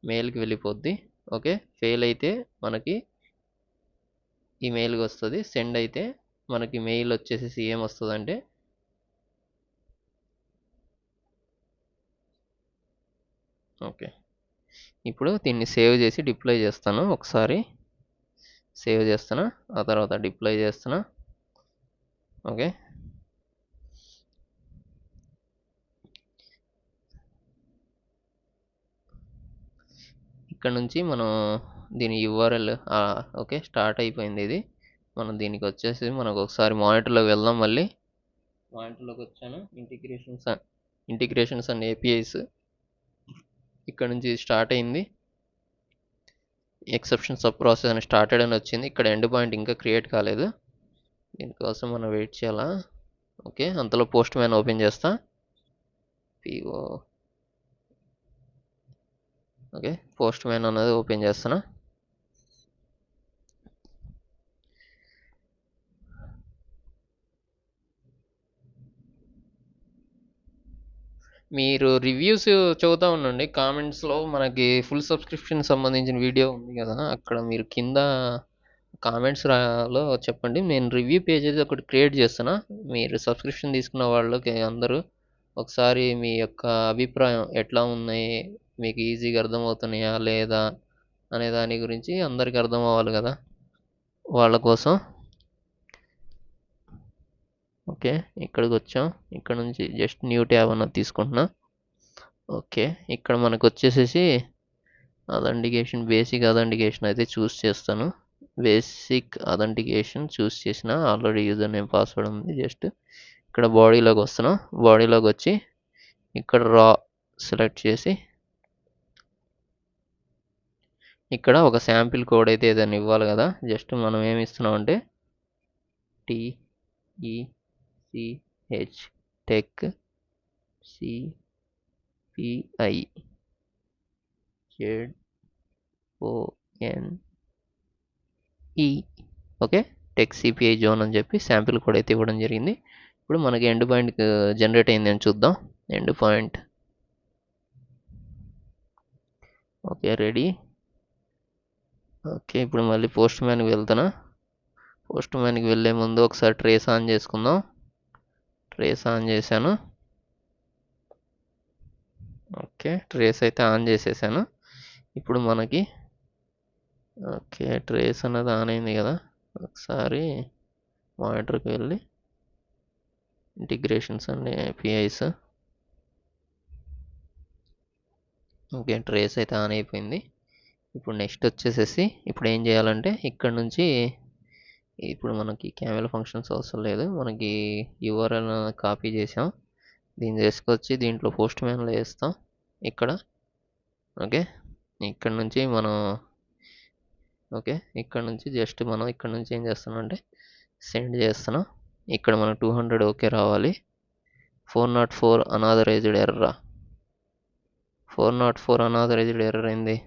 A: మెయిల్కి వెళ్ళిపోద్ది. ఓకే, ఫెయిల్ అయితే మనకి ఈ మెయిల్కి వస్తుంది, సెండ్ అయితే మనకి మెయిల్ వచ్చేసి ఏం వస్తుందంటే ఓకే ఇప్పుడు దీన్ని సేవ్ చేసి డిప్లాయ్ చేస్తాను. ఒకసారి సేవ్ చేస్తున్నా, ఆ తర్వాత డిప్లాయ్ చేస్తున్నా. ఓకే, ఇక్కడ నుంచి మనం దీని URL ఓకే స్టార్ట్ అయిపోయింది. ఇది మనం దీనికి వచ్చేసి మనకు ఒకసారి మానిటర్లోకి వెళ్దాం. మళ్ళీ మానిటర్లోకి వచ్చాను, ఇంటిగ్రేషన్స్ ఇంటిగ్రేషన్స్ అండ్ ఏపీఐస్ ఇక్కడ నుంచి స్టార్ట్ అయింది. ఎక్సెప్షన్ సబ్ ప్రాసెస్ అని స్టార్టెడ్ అని వచ్చింది. ఇక్కడ ఎండ్ పాయింట్ ఇంకా క్రియేట్ కాలేదు. దీనికోసం మనం వెయిట్ చేయాలా. ఓకే, అంతలో పోస్ట్ మ్యాన్ ఓపెన్ చేస్తా. పిఓ ఓకే, పోస్ట్ మ్యాన్ అన్నది ఓపెన్ చేస్తున్నా. మీరు రివ్యూస్ చదువుతా ఉండండి కామెంట్స్లో. మనకి ఫుల్ సబ్స్క్రిప్షన్ సంబంధించిన వీడియో ఉంది కదా, అక్కడ మీరు కింద కామెంట్స్ లో చెప్పండి. నేను రివ్యూ పేజ్ అయితే ఒకటి క్రియేట్ చేస్తున్నా. మీరు సబ్స్క్రిప్షన్ తీసుకున్న వాళ్ళకి అందరూ ఒకసారి మీ యొక్క అభిప్రాయం ఎట్లా ఉన్నాయి, మీకు ఈజీగా అర్థమవుతున్నాయా లేదా అనే దాని గురించి అందరికి అర్థం అవ్వాలి కదా వాళ్ళ కోసం. ఓకే, ఇక్కడికి వచ్చాం. ఇక్కడ నుంచి జస్ట్ న్యూ ట్యాబ్ అన్నది తీసుకుంటున్నా. ఓకే, ఇక్కడ మనకు వచ్చేసేసి అథెంటికేషన్, బేసిక్ అథెంటికేషన్ అయితే చూస్ చేస్తాను. బేసిక్ అథెంటికేషన్ చూస్ చేసిన, ఆల్రెడీ యూజర్ నేమ్ పాస్వర్డ్ ఉంది. జస్ట్ ఇక్కడ బాడీలోకి వస్తున్నాం. బాడీలోకి వచ్చి ఇక్కడ రా సెలెక్ట్ చేసి ఇక్కడ ఒక శాంపిల్ కోడ్ అయితే ఏదైనా ఇవ్వాలి కదా. జస్ట్ మనం ఏమి ఇస్తున్నాం అంటే TECH tech CPI ZONE okay, tech CPI zone అని చెప్పి శాంపిల్ కోడ్ అయితే ఇవ్వడం జరిగింది. ఇప్పుడు మనకి ఎండ్ పాయింట్ జనరేట్ అయింది అని చూద్దాం. End point okay, ready. Okay, ఇప్పుడు మళ్ళీ పోస్ట్ మ్యాన్కి వెళ్తున్నా. పోస్ట్ మ్యాన్కి వెళ్ళే ముందు ఒకసారి ట్రేస్ ఆన్ చేసుకుందాం. ట్రేస్ ఆన్ చేశాను. ఓకే, ట్రేస్ అయితే ఆన్ చేసేసాను. ఇప్పుడు మనకి ఓకే, ట్రేస్ అన్నది ఆన్ అయింది కదా. ఒకసారి మానిటర్కి వెళ్ళి integrations and APIs. Okay, trace అయితే ఆన్ అయిపోయింది. ఇప్పుడు నెక్స్ట్ వచ్చేసేసి ఇప్పుడు ఏం చేయాలంటే ఇక్కడ నుంచి ఇప్పుడు మనకి క్యామెల్ ఫంక్షన్స్ అవసరం లేదు. మనకి యూఆర్ఎల్ కాపీ చేసాం. దీన్ని తీసుకొచ్చి దీంట్లో పోస్ట్ మ్యాన్లో వేస్తాం ఇక్కడ. ఓకే, ఇక్కడ నుంచి మనం ఓకే, ఇక్కడ నుంచి జస్ట్ మనం ఇక్కడ నుంచి ఏం చేస్తున్నాం అంటే సెండ్ చేస్తున్నాం. ఇక్కడ మనకు 200 ఓకే రావాలి. 404 అనాథరైజ్డ్ ఎర్రర్. 404 అనాథరైజ్డ్ ఎర్రర్ అయింది.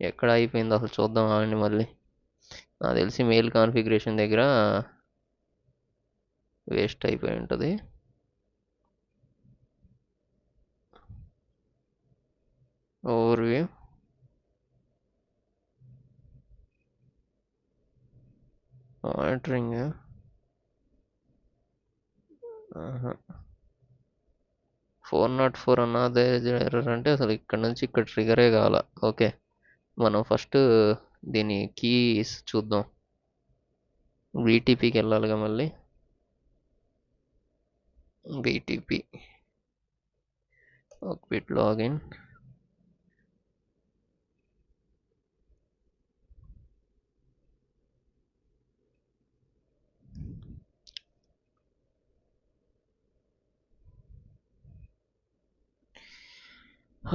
A: ఎక్కడ అయిపోయిందో అసలు చూద్దాం అండి. మళ్ళీ నాకు తెలిసి మెయిల్ కాన్ఫిగరేషన్ దగ్గర వేస్ట్ అయిపోయి ఉంటుంది. ఓవర్వ్యూ మానిటరింగ్ 404 అనాథరైజ్డ్ ఎర్రర్ అంటే అసలు ఇక్కడ నుంచి ఇక్కడ ట్రిగరే కావాల. ఓకే, మనం ఫస్ట్ దీని కీస్ చూద్దాం. బీటీపీకి వెళ్ళాలిగా మళ్ళీ. BTP cockpit login.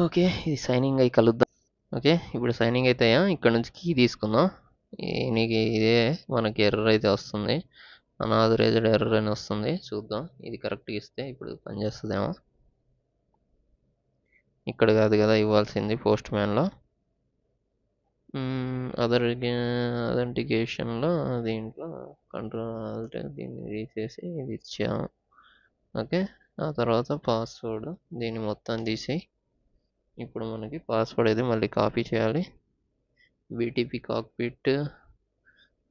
A: ఓకే, ఇది సైనింగ్ అయి కలుద్దాం. ఓకే, ఇప్పుడు సైనింగ్ అవుతాయా. ఇక్కడ నుంచి కీ తీసుకుందాం. నీకు ఇదే మనకి ఎర్రర్ అయితే వస్తుంది. అనాథరైజ్డ్ ఎర్రర్ అని వస్తుంది. చూద్దాం ఇది కరెక్ట్గా ఇస్తే ఇప్పుడు పనిచేస్తుందేమో. ఇక్కడ కాదు కదా ఇవ్వాల్సింది పోస్ట్ మ్యాన్లో. అథెంటికేషన్లో దీంట్లో కంట్రోల్ దీన్ని తీసేసి ఇది ఇచ్చాము. ఓకే, ఆ తర్వాత పాస్వర్డ్ దీన్ని మొత్తం తీసి ఇప్పుడు మనకి పాస్వర్డ్ అయితే మళ్ళీ కాపీ చేయాలి. బీటీపీ కాక్పిట్,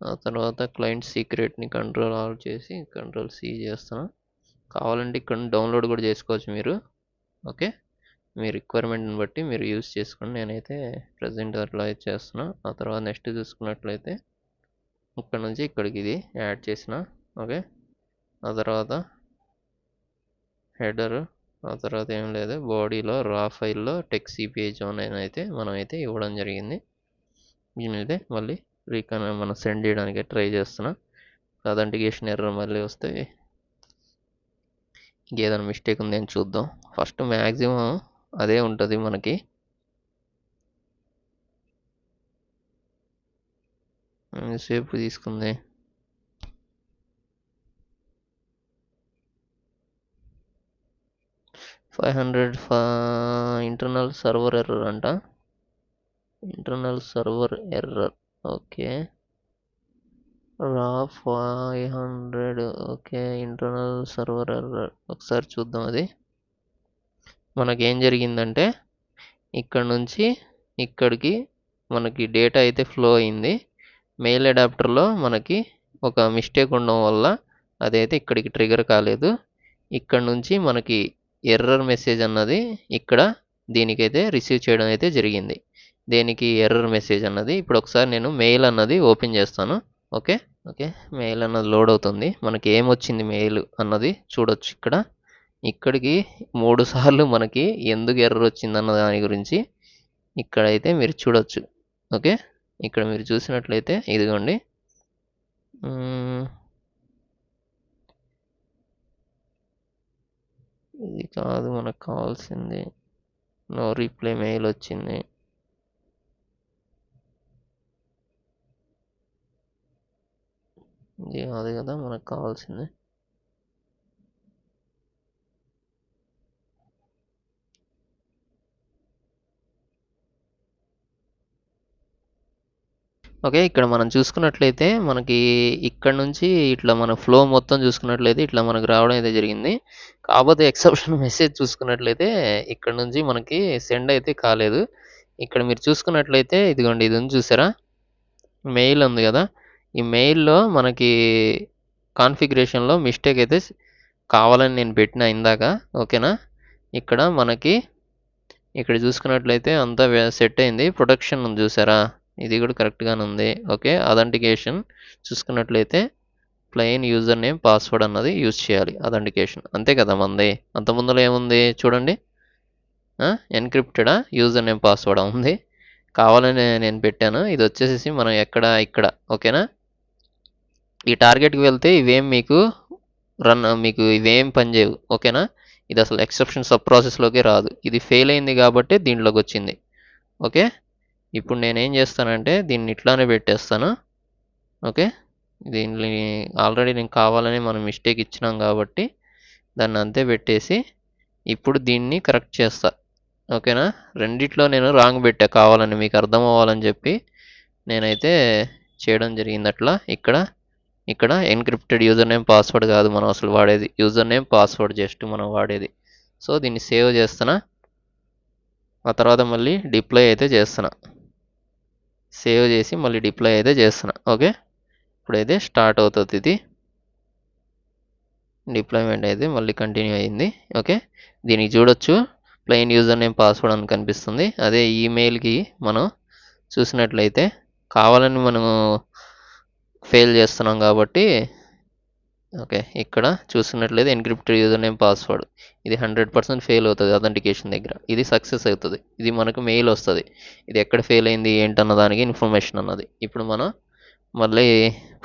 A: ఆ తర్వాత క్లయింట్ సీక్రెట్ని కంట్రోల్ ఆల్ చేసి కంట్రోల్ సి చేస్తాను. కావాలంటే ఇక్కడ డౌన్లోడ్ కూడా చేసుకోవచ్చు మీరు. ఓకే, మీ రిక్వైర్మెంట్ని బట్టి మీరు యూజ్ చేసుకోండి. నేనైతే ప్రజెంట్ అట్లా అయితే చేస్తున్నా. ఆ తర్వాత నెక్స్ట్ చూసుకున్నట్లయితే ఇక్కడ నుంచి ఇక్కడికి ఇది యాడ్ చేసిన. ఓకే, ఆ తర్వాత హెడర్, ఆ తర్వాత ఏం లేదు, బాడీలో రా ఫైల్లో టెక్ సిపిఐ జోన్ అయితే మనం అయితే ఇవ్వడం జరిగింది. దీనైతే మళ్ళీ మనం సెండ్ చేయడానికి ట్రై చేస్తున్నా. అథెంటికేషన్ ఎర్రర్ మళ్ళీ వస్తే ఇంకేదైనా మిస్టేక్ ఉంది అని చూద్దాం. ఫస్ట్ మ్యాక్సిమం అదే ఉంటుంది మనకి. సేపు తీసుకుంది. ఇంటర్నల్ సర్వర్ ఎర్రర్ అంట. Internal server error. ఓకే, రా 500. Okay, internal server error. ఒకసారి చూద్దాం. అది మనకేం జరిగిందంటే ఇక్కడ నుంచి ఇక్కడికి మనకి డేటా అయితే ఫ్లో అయింది. మెయిల్ అడాప్టర్లో మనకి ఒక మిస్టేక్ ఉండడం వల్ల అదైతే ఇక్కడికి ట్రిగర్ కాలేదు. ఇక్కడ నుంచి మనకి ఎర్రర్ మెసేజ్ అన్నది ఇక్కడ దీనికైతే రిసీవ్ చేయడం అయితే జరిగింది. దేనికి ఎర్రర్ మెసేజ్ అన్నది. ఇప్పుడు ఒకసారి నేను మెయిల్ అన్నది ఓపెన్ చేస్తాను. ఓకే, మెయిల్ అన్నది లోడ్ అవుతుంది. మనకి ఏమొచ్చింది మెయిల్ అన్నది చూడొచ్చు. ఇక్కడికి 3 సార్లు మనకి ఎందుకు ఎర్రర్ వచ్చిందన్న దాని గురించి ఇక్కడైతే మీరు చూడొచ్చు. ఓకే, ఇక్కడ మీరు చూసినట్లయితే ఇదిగోండి. ఇది కాదు మనకు కావాల్సింది. నో రీప్లై మెయిల్ వచ్చింది. ఇది కాదు కదా మనకు కావాల్సింది. ఓకే, ఇక్కడ మనం చూసుకున్నట్లయితే మనకి ఇక్కడ నుంచి ఇట్లా మన ఫ్లో మొత్తం చూసుకున్నట్లయితే ఇట్లా మనకు రావడం అయితే జరిగింది. కాకపోతే ఎక్సెప్షన్ మెసేజ్ చూసుకున్నట్లయితే ఇక్కడ నుంచి మనకి సెండ్ అయితే కాలేదు. ఇక్కడ మీరు చూసుకున్నట్లయితే ఇదిగోండి, ఇది ఉంది చూసారా, మెయిల్ ఉంది కదా. ఈ మెయిల్లో మనకి కాన్ఫిగరేషన్లో మిస్టేక్ అయితే కావాలని నేను పెట్టిన ఇందాక. ఓకేనా, ఇక్కడ మనకి ఇక్కడ చూసుకున్నట్లయితే అంతా సెట్ అయింది. ప్రొటెక్షన్ ఉంది చూసారా, ఇది కూడా కరెక్ట్గానే ఉంది. ఓకే, అథెంటికేషన్ చూసుకున్నట్లయితే ప్లెయిన్ యూజర్ నేమ్ పాస్వర్డ్ అన్నది యూజ్ చేయాలి. అథెంటికేషన్ అంతే కదా మంది. అంత ముందులో ఏముంది చూడండి, ఎన్క్రిప్టెడా యూజర్ నేమ్ పాస్వర్డ్ ఉంది. కావాలని నేను పెట్టాను. ఇది వచ్చేసి మనం ఇక్కడ. ఓకేనా, ఈ టార్గెట్కి వెళ్తే ఇవేం మీకు ఇవేం పనిచేయవు. ఓకేనా, ఇది అసలు ఎక్సెప్షన్ సబ్ ప్రాసెస్లోకి రాదు. ఇది ఫెయిల్ అయింది కాబట్టి దీంట్లోకి వచ్చింది. ఓకే, ఇప్పుడు నేనేం చేస్తానంటే దీన్ని ఇట్లానే పెట్టేస్తాను. ఓకే, దీన్ని ఆల్రెడీ నేను కావాలని మనం మిస్టేక్ ఇచ్చినాం కాబట్టి దాన్ని అంతే పెట్టేసి ఇప్పుడు దీన్ని కరెక్ట్ చేస్తా. ఓకేనా, రెండిట్లో నేను రాంగ్ పెట్టా కావాలని మీకు అర్థం అవ్వాలని చెప్పి నేనైతే చేయడం జరిగింది అట్లా. ఇక్కడ ఎన్క్రిప్టెడ్ యూజర్ నేమ్ పాస్వర్డ్ కాదు మనం అసలు వాడేది, యూజర్ నేమ్ పాస్వర్డ్ జస్ట్ మనం వాడేది. సో దీన్ని సేవ్ చేస్తున్నా. ఆ తర్వాత మళ్ళీ డిప్లాయ్ అయితే చేస్తున్నా. సేవ్ చేసి మళ్ళీ డిప్లాయ్ అయితే చేస్తున్నా. ఓకే, ఇప్పుడైతే స్టార్ట్ అవుతుంది. ఇది డిప్లాయ్మెంట్ అయితే మళ్ళీ కంటిన్యూ అయ్యింది. ఓకే, దీనికి చూడొచ్చు ప్లెయిన్ యూజర్ నేమ్ పాస్వర్డ్ అని కనిపిస్తుంది. అదే ఈమెయిల్కి మనం చూసినట్లయితే కావాలని మనము ఫెయిల్ చేస్తున్నాం కాబట్టి ఓకే, ఇక్కడ చూసినట్లయితే ఎన్క్రిప్టెడ్ యూజర్ నేమ్ పాస్వర్డ్ ఇది 100% ఫెయిల్ అవుతుంది అథెంటికేషన్ దగ్గర. ఇది సక్సెస్ అవుతుంది. ఇది మనకు మెయిల్ వస్తుంది. ఇది ఎక్కడ ఫెయిల్ అయింది ఏంటన్న దానికి ఇన్ఫర్మేషన్ అన్నది. ఇప్పుడు మనం మళ్ళీ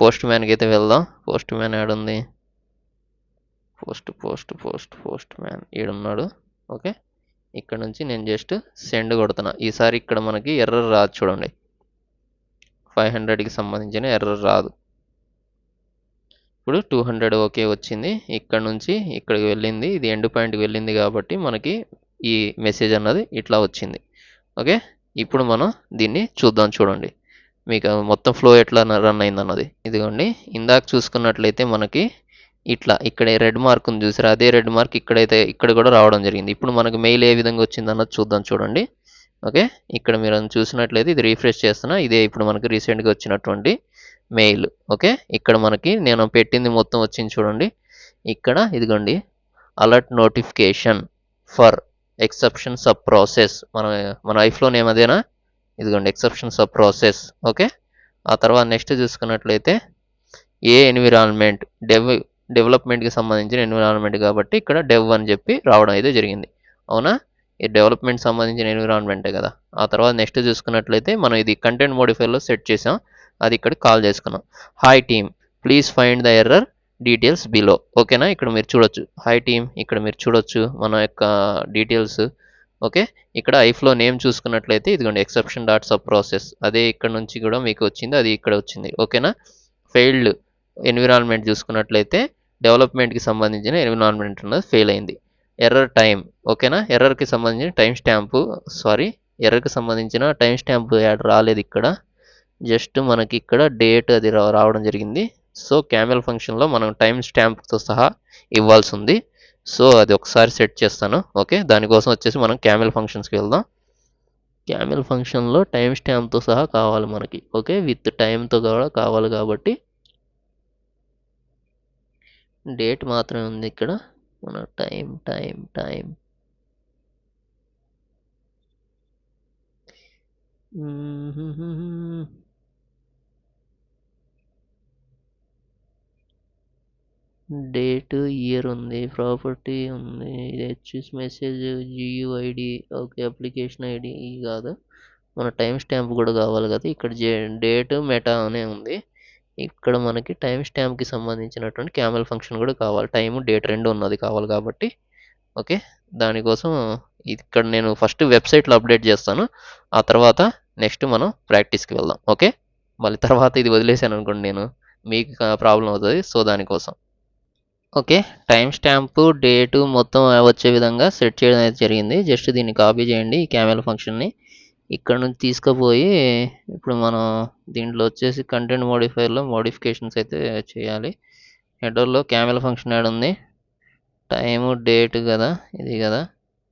A: పోస్ట్ మ్యాన్కి అయితే వెళ్దాం. పోస్ట్ మ్యాన్ ఏడుంది, పోస్ట్ మ్యాన్ ఈడున్నాడు. ఓకే, ఇక్కడ నుంచి నేను జస్ట్ సెండ్ కొడుతున్నా. ఈసారి ఇక్కడ మనకి ఎర్రర్ రాదు చూడండి, 500కి సంబంధించిన ఎర్రర్ రాదు. ఇప్పుడు 200 ఓకే వచ్చింది. ఇక్కడ నుంచి ఇక్కడికి వెళ్ళింది, ఇది ఎండ్ పాయింట్కి వెళ్ళింది కాబట్టి మనకి ఈ మెసేజ్ అన్నది ఇట్లా వచ్చింది. ఓకే, ఇప్పుడు మనం దీన్ని చూద్దాం. చూడండి మీకు మొత్తం ఫ్లో ఎట్లా రన్ అయింది అన్నది. ఇదిగోండి, ఇందాక చూసుకున్నట్లయితే మనకి ఇట్లా ఇక్కడ రెడ్ మార్క్ ఉంది చూసారా, అదే రెడ్ మార్క్ ఇక్కడ కూడా రావడం జరిగింది. ఇప్పుడు మనకు మెయిల్ ఏ విధంగా వచ్చింది అన్నది చూద్దాం. చూడండి. ఓకే, ఇక్కడ మీరు చూసినట్లయితే ఇది రీఫ్రెష్ చేస్తున్నా. ఇదే ఇప్పుడు మనకి రీసెంట్గా వచ్చినటువంటి మెయిల్. ఓకే, ఇక్కడ మనకి నేను పెట్టింది మొత్తం వచ్చింది చూడండి. ఇక్కడ ఇదిగోండి, alert notification for exception sub process. మన లైఫ్లో నేమ్ అదేనా, ఇదిగోండి ఎక్సెప్షన్ సబ్ ప్రాసెస్. ఓకే, ఆ తర్వాత నెక్స్ట్ చూసుకున్నట్లయితే ఏ ఎన్విరాన్మెంట్ డెవలప్మెంట్కి సంబంధించిన ఎన్విరాన్మెంట్ కాబట్టి ఇక్కడ డెవ్ అని చెప్పి రావడం అయితే జరిగింది. అవునా, ఈ డెవలప్మెంట్ సంబంధించిన ఎన్విరాన్మెంటే కదా. ఆ తర్వాత నెక్స్ట్ చూసుకున్నట్లయితే మనం ఇది కంటెంట్ మోడిఫైర్లో సెట్ చేసాం, అది ఇక్కడ కాల్ చేసుకున్నాం. Hi team, please find the error details below. ఓకేనా? ఇక్కడ మీరు చూడొచ్చు. హాయ్ టీమ్, ఇక్కడ మీరు చూడొచ్చు మన యొక్క డీటెయిల్స్. ఓకే. ఇక్కడ ఐఫ్లో నేమ్ చూసుకున్నట్లయితే ఇదిగోండి ఎక్సెప్షన్ డాట్ సబ్ ప్రాసెస్, అదే ఇక్కడ నుంచి కూడా మీకు వచ్చింది, అది ఇక్కడ వచ్చింది. ఓకేనా? ఫెయిల్డ్ ఎన్విరాన్మెంట్ చూసుకున్నట్లయితే డెవలప్మెంట్కి సంబంధించిన ఎన్విరాన్మెంట్ ఉన్నది ఫెయిల్ అయింది. Error time. ఓకేనా? ఎర్రర్కి సంబంధించిన టైం స్టాంపు, సారీ, ఎర్రర్కి సంబంధించిన టైం స్టాంప్ యాడ్ రాలేదు ఇక్కడ. జస్ట్ మనకి ఇక్కడ డేట్ అది రావడం జరిగింది. సో క్యామెల్ ఫంక్షన్లో మనం టైం స్టాంప్తో సహా ఇవ్వాల్సి ఉంది. సో అది ఒకసారి సెట్ చేస్తాను. ఓకే, దానికోసం వచ్చేసి మనం క్యామెల్ ఫంక్షన్స్కి వెళ్దాం. క్యామెల్ ఫంక్షన్లో టైం స్టాంప్తో సహా కావాలి మనకి. ఓకే, విత్ టైంతో కూడా కావాలి కాబట్టి డేట్ మాత్రమే ఉంది ఇక్కడ. మన time time time date, year ఉంది, ప్రాపర్టీ ఉంది, HS message, GUID, okay, application ID కాదు, మన టైం స్టాంప్ కూడా కావాలి కదా. ఇక్కడ డేట్ మెటా అనే ఉంది. ఇక్కడ మనకి టైం స్టాంప్కి సంబంధించినటువంటి క్యామెల్ ఫంక్షన్ కూడా కావాలి. టైము డేట్ రెండు ఉన్నది కావాలి కాబట్టి. ఓకే, దానికోసం ఇక్కడ నేను ఫస్ట్ వెబ్సైట్లో అప్డేట్ చేస్తాను. ఆ తర్వాత నెక్స్ట్ మనం ప్రాక్టీస్కి వెళ్దాం. ఓకే, మళ్ళీ తర్వాత ఇది వదిలేసాను అనుకోండి నేను, మీకు ప్రాబ్లం అవుతుంది. సో దానికోసం ఓకే, టైం స్టాంపు డేటు మొత్తం వచ్చే విధంగా సెట్ చేయడం అయితే జరిగింది. జస్ట్ దీన్ని కాపీ చేయండి, ఈ క్యామెల్ ఫంక్షన్ని ఇక్కడ నుంచి తీసుకుపోయి ఇప్పుడు మనం దీంట్లో వచ్చేసి కంటెంట్ మోడిఫైర్లో మోడిఫికేషన్స్ అయితే చేయాలి. హెడర్లో క్యామెల్ ఫంక్షన్ యాడ్ ఉంది, టైము డేట్ కదా, ఇది కదా,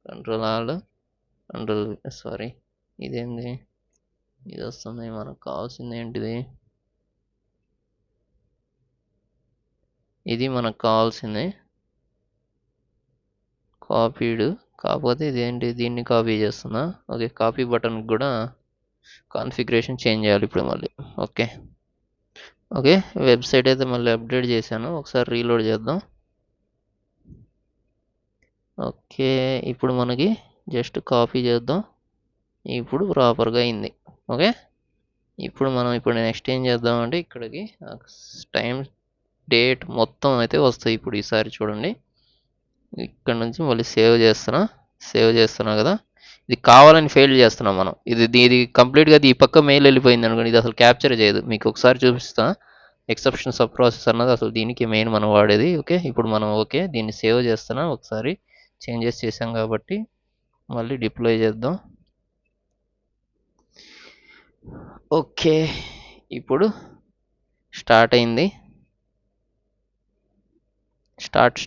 A: కంట్రోల్ ఆల్ కంట్రోల్, సారీ ఇదేంది, ఇది వస్తుంది. మనకు కావాల్సింది ఏంటిది, ఇది మనకు కావాల్సింది కాపీడ్, కాకపోతే ఇదేంటి, దీన్ని కాపీ చేస్తున్నా. ఓకే, కాపీ బటన్ కూడా కాన్ఫిగరేషన్ చేంజ్ చేయాలి ఇప్పుడు మళ్ళీ. ఓకే ఓకే, వెబ్సైట్ అయితే మళ్ళీ అప్డేట్ చేశాను, ఒకసారి రీలోడ్ చేద్దాం. ఓకే, ఇప్పుడు మనకి జస్ట్ కాపీ చేద్దాం. ఇప్పుడు ప్రాపర్గా అయింది. ఓకే, ఇప్పుడు నెక్స్ట్ ఏం చేద్దామంటే ఇక్కడికి టైం డేట్ మొత్తం అయితే వస్తాయి. ఇప్పుడు ఈసారి చూడండి, ఇక్కడ నుంచి మళ్ళీ సేవ్ చేస్తున్నా కదా. ఇది కావాలని ఫెయిల్ చేస్తున్నాం మనం. ఇది కంప్లీట్గా ఈ పక్క మెయిల్ వెళ్ళిపోయింది అనుకోండి, ఇది అసలు క్యాప్చర్ చేయదు. మీకు ఒకసారి చూపిస్తా. ఎక్సెప్షన్ సబ్ ప్రాసెస్ అన్నది అసలు దీనికి మెయిన్ మనం వాడేది. ఓకే, ఇప్పుడు మనం ఓకే దీన్ని సేవ్ చేస్తున్నా. ఒకసారి చేంజెస్ చేసాం కాబట్టి మళ్ళీ డిప్లాయ్ చేద్దాం. ఓకే, ఇప్పుడు స్టార్ట్ అయింది. స్టార్ట్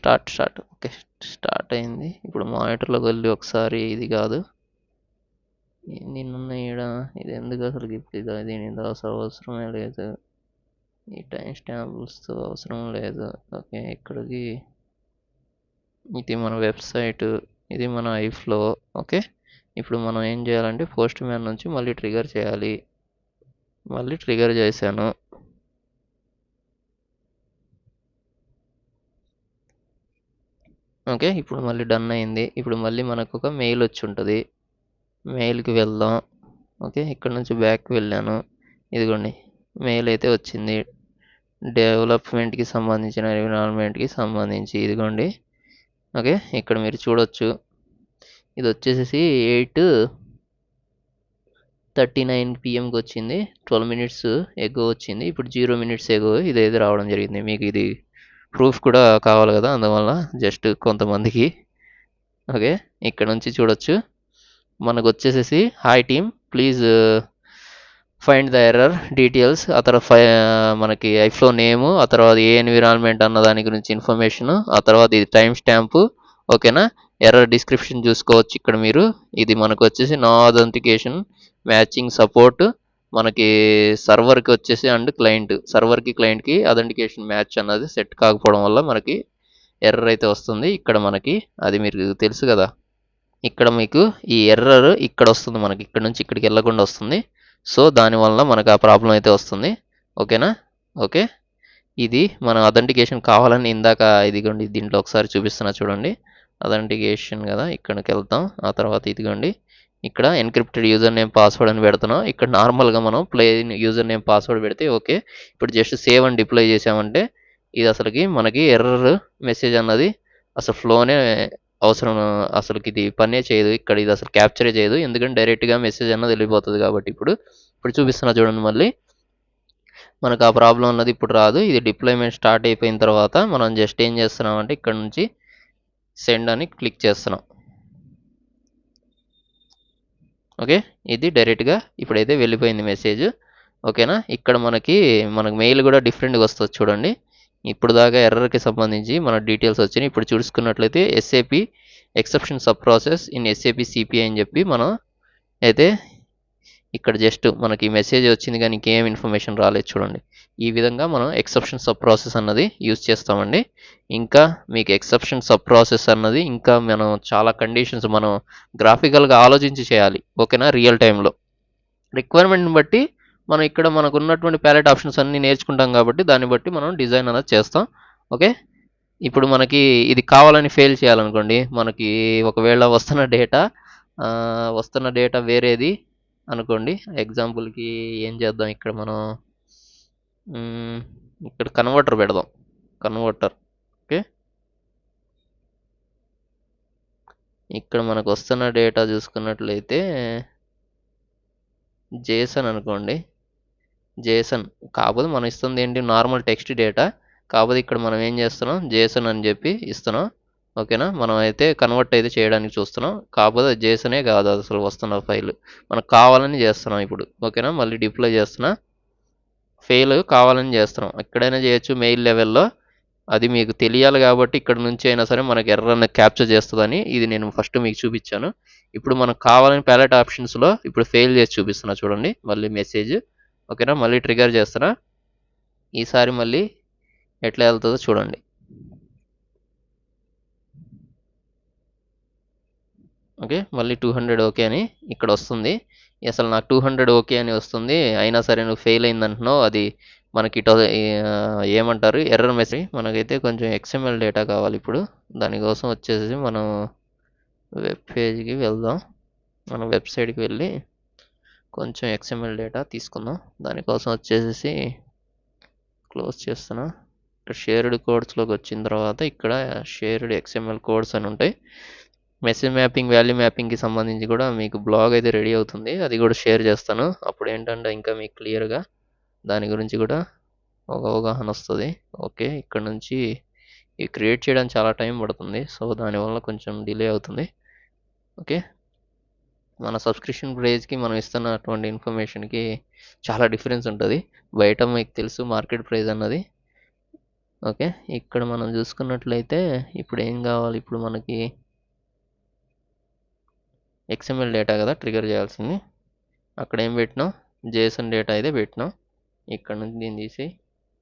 A: ఓకే, స్టార్ట్ అయింది. ఇప్పుడు మానిటర్లోకి వెళ్ళి ఒకసారి, ఇది కాదు, నిన్న ఈడ ఇది ఎందుకు అసలు ఇప్పుడు దీని అసలు అవసరమే లేదు, ఈ టైం స్టాంప్స్తో అవసరం లేదు. ఓకే, ఇక్కడికి ఇది మన వెబ్సైట్, ఇది మన ఐఫ్లో. ఓకే, ఇప్పుడు మనం ఏం చేయాలంటే పోస్ట్ మ్యాన్ నుంచి మళ్ళీ ట్రిగర్ చేయాలి. మళ్ళీ ట్రిగర్ చేశాను. ఓకే, ఇప్పుడు మళ్ళీ డన్ అయింది. ఇప్పుడు మళ్ళీ మనకు ఒక మెయిల్ వచ్చి ఉంటుంది, మెయిల్కి వెళ్దాం. ఓకే, ఇక్కడ నుంచి బ్యాక్ వెళ్ళాను, ఇదిగోండి మెయిల్ అయితే వచ్చింది. డెవలప్మెంట్కి సంబంధించిన ఎన్విరాన్మెంట్కి సంబంధించి ఇదిగోండి. ఓకే, ఇక్కడ మీరు చూడొచ్చు, ఇది వచ్చేసి 8:39 PM వచ్చింది. 12 minutes ఎగో వచ్చింది. ఇప్పుడు 0 minutes ఎగో ఇదైతే రావడం జరిగింది. మీకు ఇది ప్రూఫ్ కూడా కావాలి కదా, అందువల్ల జస్ట్ కొంతమందికి. ఓకే, ఇక్కడ నుంచి చూడొచ్చు, మనకు వచ్చేసేసి hi team please find the error details, ఆ తర్వాత మనకి ఐఫ్లో నేము, ఆ తర్వాత ఏ ఎన్విరాన్మెంట్ అన్న దాని గురించి ఇన్ఫర్మేషన్, ఆ తర్వాత ఇది టైం స్టాంపు. ఓకేనా, ఎర్రర్ డిస్క్రిప్షన్ చూసుకోవచ్చు ఇక్కడ మీరు. ఇది మనకు వచ్చేసి నో అథెంటికేషన్ మ్యాచింగ్ సపోర్ట్, మనకి సర్వర్కి వచ్చేసి అండ్ సర్వర్కి క్లయింట్కి అథెంటికేషన్ మ్యాచ్ అన్నది సెట్ కాకపోవడం వల్ల మనకి ఎర్రర్ అయితే వస్తుంది. ఇక్కడ మనకి అది మీరు తెలుసు కదా, ఇక్కడ మీకు ఈ ఎర్రర్ ఇక్కడ వస్తుంది, మనకి ఇక్కడ నుంచి ఇక్కడికి వెళ్ళకుండా వస్తుంది. సో దానివల్ల మనకు ఆ ప్రాబ్లం అయితే వస్తుంది. ఓకేనా, ఓకే, ఇది మన అథెంటికేషన్ కావాలని ఇందాక ఇదిగోండి దీంట్లో ఒకసారి చూపిస్తున్నా చూడండి. అథెంటికేషన్ కదా, ఇక్కడికి వెళ్తాం. ఆ తర్వాత ఇదిగోండి ఇక్కడ ఎన్క్రిప్టెడ్ యూజర్ నేమ్ పాస్వర్డ్ అని పెడుతున్నాం. ఇక్కడ నార్మల్గా మనం ప్లెయిన్ యూజర్ నేమ్ పాస్వర్డ్ పెడితే ఓకే. ఇప్పుడు జస్ట్ సేవ్ అని డిప్లాయ్ చేసామంటే ఇది అసలుకి మనకి ఎర్రర్ మెసేజ్ అన్నది అసలు ఫ్లోనే అవసరం, అసలుకి ఇది పనే చేయదు ఇక్కడ, ఇది అసలు క్యాప్చరే చేయదు, ఎందుకంటే డైరెక్ట్గా మెసేజ్ అన్నది వెళ్ళిపోతుంది కాబట్టి. ఇప్పుడు చూపిస్తున్నా చూడండి, మళ్ళీ మనకు ఆ ప్రాబ్లం అన్నది ఇప్పుడు రాదు. ఇది డిప్లాయ్మెంట్ స్టార్ట్ అయిపోయిన తర్వాత మనం జస్ట్ ఏం చేస్తున్నాం అంటే ఇక్కడ నుంచి సెండ్ అని క్లిక్ చేస్తున్నాం. ఓకే, ఇది డైరెక్ట్గా ఇప్పుడైతే వెళ్ళిపోయింది మెసేజ్. ఓకేనా, ఇక్కడ మనకు మెయిల్ కూడా డిఫరెంట్గా వస్తుంది చూడండి. ఇప్పుడు దాకా ఎర్రర్కి సంబంధించి మన డీటెయిల్స్ వచ్చినాయి. ఇప్పుడు చూసుకున్నట్లయితే SAP exception sub process in SAP CPI అని చెప్పి మనం అయితే ఇక్కడ జస్ట్ మనకి మెసేజ్ వచ్చింది కానీ ఇంకేం ఇన్ఫర్మేషన్ రాలేదు చూడండి. ఈ విధంగా మనం ఎక్సెప్షన్ సబ్ ప్రాసెస్ అన్నది యూజ్ చేస్తామండి. ఇంకా మీకు ఎక్సెప్షన్ సబ్ ప్రాసెస్ అన్నది ఇంకా మనం చాలా కండిషన్స్ మనం గ్రాఫికల్గా ఆలోచించి చేయాలి. ఓకేనా, రియల్ టైంలో రిక్వైర్మెంట్ని బట్టి మనం ఇక్కడ మనకు ఉన్నటువంటి ప్యాలెట్ ఆప్షన్స్ అన్నీ నేర్చుకుంటాం కాబట్టి దాన్ని బట్టి మనం డిజైన్ అనేది చేస్తాం. ఓకే, ఇప్పుడు మనకి ఇది కావాలని ఫెయిల్ చేయాలనుకోండి, మనకి ఒకవేళ వస్తున్న డేటా వేరేది అనుకోండి. ఎగ్జాంపుల్కి ఏం చేద్దాం, ఇక్కడ మనం ఇక్కడ కన్వర్టర్ పెడదాం. కన్వర్టర్. ఓకే, ఇక్కడ మనకు వస్తున్న డేటా చూసుకున్నట్లయితే జేసన్ అనుకోండి. జేసన్ కాకపోతే మనం ఇస్తుంది ఏంటి, నార్మల్ టెక్స్ట్ డేటా, కాకపోతే ఇక్కడ మనం ఏం చేస్తున్నాం, జేసన్ అని చెప్పి ఇస్తున్నాం. ఓకేనా, మనం అయితే కన్వర్ట్ అయితే చేయడానికి చూస్తున్నాం, కాకపోతే జేసనే కాదు అసలు వస్తున్న ఫైల్, మనకు కావాలని చేస్తున్నాం ఇప్పుడు. ఓకేనా, మళ్ళీ డిప్లాయ్ చేస్తున్నా, ఫెయిల్ కావాలని చేస్తున్నాం. ఎక్కడైనా చేయొచ్చు మెయిల్ లెవెల్లో, అది మీకు తెలియాలి కాబట్టి ఇక్కడ నుంచి అయినా సరే మనకి ఎర్రర్ని క్యాప్చర్ చేస్తుందని ఇది నేను ఫస్ట్ మీకు చూపించాను. ఇప్పుడు మనకు కావాలని ప్యాలెట్ ఆప్షన్స్లో ఇప్పుడు ఫెయిల్ చేసి చూపిస్తున్నా చూడండి, మళ్ళీ మెసేజ్. ఓకేనా, మళ్ళీ ట్రిగర్ చేస్తున్నా, ఈసారి మళ్ళీ ఎట్లా వెళ్తుందో చూడండి. ఓకే, మళ్ళీ 200 ఓకే అని ఇక్కడ వస్తుంది. అసలు నాకు 200 ఓకే అని వస్తుంది, అయినా సరే నువ్వు ఫెయిల్ అయిందంటున్నావు. అది మనకి ఏమంటారు, ఎర్రర్ మెసేజ్. మనకైతే కొంచెం XML డేటా కావాలి ఇప్పుడు. దానికోసం వచ్చేసి మనం వెబ్ పేజ్కి వెళ్దాం. మనం వెబ్సైట్కి వెళ్ళి కొంచెం XML డేటా తీసుకుందాం. దానికోసం వచ్చేసి క్లోజ్ చేస్తున్నా. ఇక్కడ షేర్డ్ కోడ్స్లోకి వచ్చిన తర్వాత ఇక్కడ షేర్డ్ XML కోడ్స్ అని ఉంటాయి. మెసేజ్ మ్యాపింగ్, వాల్యూ మ్యాపింగ్కి సంబంధించి కూడా మీకు బ్లాగ్ అయితే రెడీ అవుతుంది, అది కూడా షేర్ చేస్తాను. అప్పుడు ఏంటంటే ఇంకా మీకు క్లియర్గా దాని గురించి కూడా ఒక అవగాహన వస్తుంది. ఓకే, ఇక్కడ నుంచి ఇది క్రియేట్ చేయడానికి చాలా టైం పడుతుంది, సో దానివల్ల కొంచెం డిలే అవుతుంది. ఓకే, మన సబ్స్క్రిప్షన్ ప్రైస్కి మనం ఇస్తున్నటువంటి ఇన్ఫర్మేషన్కి చాలా డిఫరెన్స్ ఉంటుంది. బయట మీకు తెలుసు మార్కెట్ ప్రైస్ అన్నది. ఓకే, ఇక్కడ మనం చూసుకున్నట్లయితే ఇప్పుడు ఏం కావాలి, ఇప్పుడు మనకి XML డేటా కదా ట్రిగర్ చేయాల్సింది. అక్కడ ఏం పెట్టినాం, జేసన్ డేటా అయితే పెట్టినాం. ఇక్కడ నుంచి దీన్ని తీసి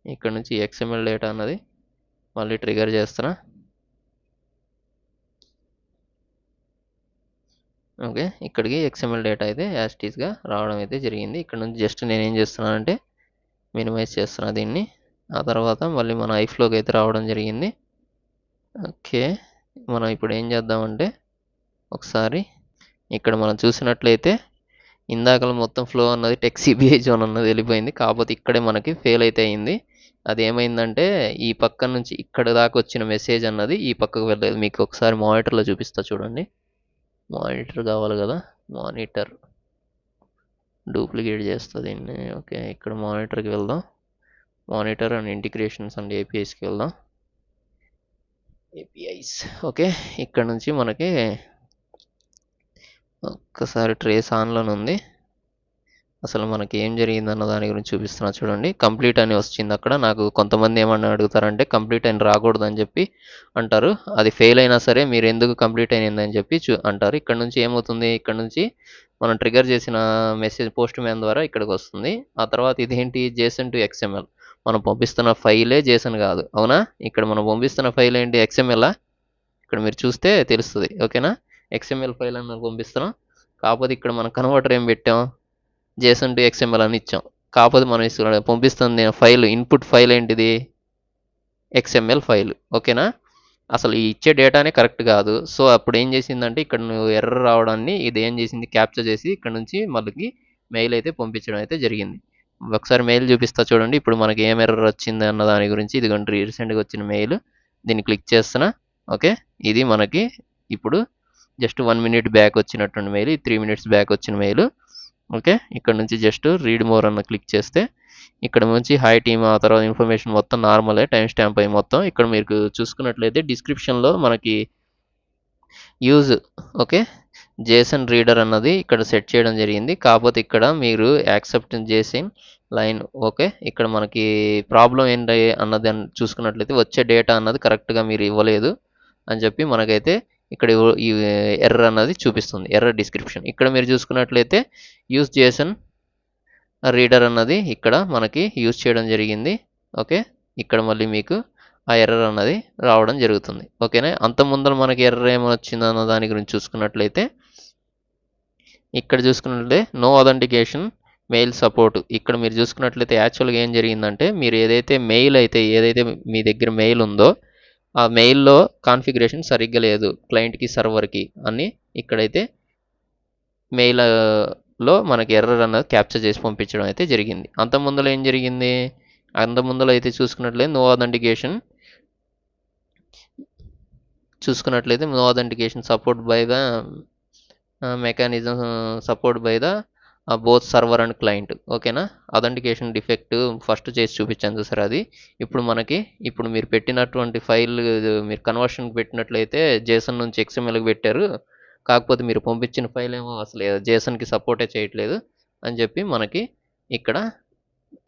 A: ఇక్కడ నుంచి XML డేటా అన్నది మళ్ళీ ట్రిగర్ చేస్తున్నా. ఓకే, ఇక్కడికి XML డేటా అయితే యాస్టీస్గా రావడం అయితే జరిగింది. ఇక్కడ నుంచి జస్ట్ నేను ఏం చేస్తున్నానంటే మినిమైజ్ చేస్తున్నా దీన్ని. ఆ తర్వాత మళ్ళీ మన ఐఫ్లోకి అయితే రావడం జరిగింది. ఓకే, మనం ఇప్పుడు ఏం చేద్దామంటే ఒకసారి ఇక్కడ మనం చూసినట్లయితే ఇందాకల మొత్తం ఫ్లో అన్నది టెక్ సిబిఐ జోన్ అన్నది వెళ్ళిపోయింది, కాకపోతే ఇక్కడే మనకి ఫెయిల్ అయితే అయింది. అది ఏమైందంటే ఈ పక్క నుంచి ఇక్కడ దాకా వచ్చిన మెసేజ్ అన్నది ఈ పక్కకు వెళ్ళలేదు. మీకు ఒకసారి మానిటర్లో చూపిస్తా చూడండి. మానిటర్ కావాలి కదా, మానిటర్ డూప్లికేట్ చేస్తుంది దీన్ని. ఓకే, ఇక్కడ మానిటర్కి వెళ్దాం. మానిటర్ అండ్ ఇంటిగ్రేషన్స్ అండ్ ఏపీఐస్కి వెళ్దాం. ఏపీఐస్. ఓకే, ఇక్కడ నుంచి మనకి ఒక్కసారి ట్రేస్ ఆన్లోనే ఉంది. అసలు మనకి ఏం జరిగిందన్న దాని గురించి చూపిస్తున్నా చూడండి. కంప్లీట్ అని వచ్చింది అక్కడ. నాకు కొంతమంది ఏమన్నా అడుగుతారంటే కంప్లీట్ అని రాకూడదు అని చెప్పి అంటారు. అది ఫెయిల్ అయినా సరే మీరు ఎందుకు కంప్లీట్ అయిందని చెప్పి అంటారు. ఇక్కడ నుంచి ఏమవుతుంది, ఇక్కడ నుంచి మనం ట్రిగర్ చేసిన మెసేజ్ పోస్ట్ మ్యాన్ ద్వారా ఇక్కడికి వస్తుంది. ఆ తర్వాత ఇదేంటి, జేసన్ టు XML. మనం పంపిస్తున్న ఫైలే జేసన్ కాదు, అవునా? ఇక్కడ మనం పంపిస్తున్న ఫైల్ ఏంటి, XML. ఇక్కడ మీరు చూస్తే తెలుస్తుంది. ఓకేనా, XML ఫైల్ అని మనం పంపిస్తున్నాం. కాకపోతే ఇక్కడ మనం కన్వర్టర్ ఏం పెట్టాం, జేసన్ టు XML అని ఇచ్చాం. కాకపోతే మనం పంపిస్తుంది ఫైల్, ఇన్పుట్ ఫైల్ ఏంటిది, XML ఫైల్. ఓకేనా, అసలు ఈ ఇచ్చే డేటానే కరెక్ట్ కాదు. సో అప్పుడు ఏం చేసిందంటే ఇక్కడ నువ్వు ఎర్రర్ రావడాన్ని ఇది ఏం చేసింది, క్యాప్చర్ చేసి ఇక్కడ నుంచి మళ్ళీ మెయిల్ అయితే పంపించడం అయితే జరిగింది. ఒకసారి మెయిల్ చూపిస్తా చూడండి. ఇప్పుడు మనకి ఏం ఎర్రర్ వచ్చింది అన్న దాని గురించి. ఇదిగోండి రీసెంట్‌గా వచ్చిన మెయిల్. దీన్ని క్లిక్ చేస్తున్నా. ఓకే. ఇది మనకి ఇప్పుడు జస్ట్ 1 మినిట్ బ్యాక్ వచ్చినటువంటి మెయిల్. ఇది 3 మినిట్స్ బ్యాక్ వచ్చిన మెయిల్. ఓకే. ఇక్కడ నుంచి జస్ట్ రీడ్ మోర్ అన్న క్లిక్ చేస్తే ఇక్కడ నుంచి హాయ్ టీమ్ ఆ తర్వాత ఇన్ఫర్మేషన్ మొత్తం నార్మలే టైం స్టాంప్ అయ్యి మొత్తం. ఇక్కడ మీకు చూసుకున్నట్లయితే డిస్క్రిప్షన్‌లో మనకి యూజ్ ఓకే. జేసన్ రీడర్ అన్నది ఇక్కడ సెట్ చేయడం జరిగింది. కాకపోతే ఇక్కడ మీరు యాక్సెప్ట్ జేసన్ లైన్ ఓకే. ఇక్కడ మనకి ప్రాబ్లమ్ ఏంటి అన్నది చూసుకున్నట్లయితే వచ్చే డేటా అన్నది కరెక్ట్‌గా మీరు ఇవ్వలేదు అని చెప్పి మనకైతే ఇక్కడ ఈ ఎర్రర్ అన్నది చూపిస్తుంది. Error description. ఇక్కడ మీరు చూసుకున్నట్లయితే యూజ్ జేసన్ రీడర్ అన్నది ఇక్కడ మనకి యూజ్ చేయడం జరిగింది. ఓకే. ఇక్కడ మళ్ళీ మీకు ఆ ఎర్రర్ అన్నది రావడం జరుగుతుంది. ఓకేనా. అంత ముందర మనకి ఎర్రర్ ఏమొచ్చింది అన్న దాని గురించి చూసుకున్నట్లయితే ఇక్కడ చూసుకున్నట్లయితే నో అథెంటికేషన్ మెయిల్ సపోర్ట్. ఇక్కడ మీరు చూసుకున్నట్లయితే యాక్చువల్గా ఏం జరిగిందంటే మీరు ఏదైతే మీ దగ్గర మెయిల్ ఉందో ఆ మెయిల్లో కాన్ఫిగరేషన్ సరిగ్గా లేదు క్లయింట్కి సర్వర్కి అని ఇక్కడైతే మెయిల్లో మనకి ఎర్రర్ అన్నది క్యాప్చర్ చేసి పంపించడం అయితే జరిగింది. అంత ముందర ఏం జరిగింది, అంత ముందర అయితే చూసుకున్నట్లయితే no authentication support by the mechanism support by the both server and client. ఓకేనా. అథెంటికేషన్ డిఫెక్ట్ ఫస్ట్ చేసి చూపించాను చూసారు అది. ఇప్పుడు మీరు పెట్టినటువంటి ఫైల్ మీరు కన్వర్షన్కి పెట్టినట్లయితే జేసన్ నుంచి ఎక్స్ఎంఎల్కి పెట్టారు. కాకపోతే మీరు పంపించిన ఫైల్ ఏమో అసలు జేసన్కి సపోర్టే చేయట్లేదు అని చెప్పి మనకి ఇక్కడ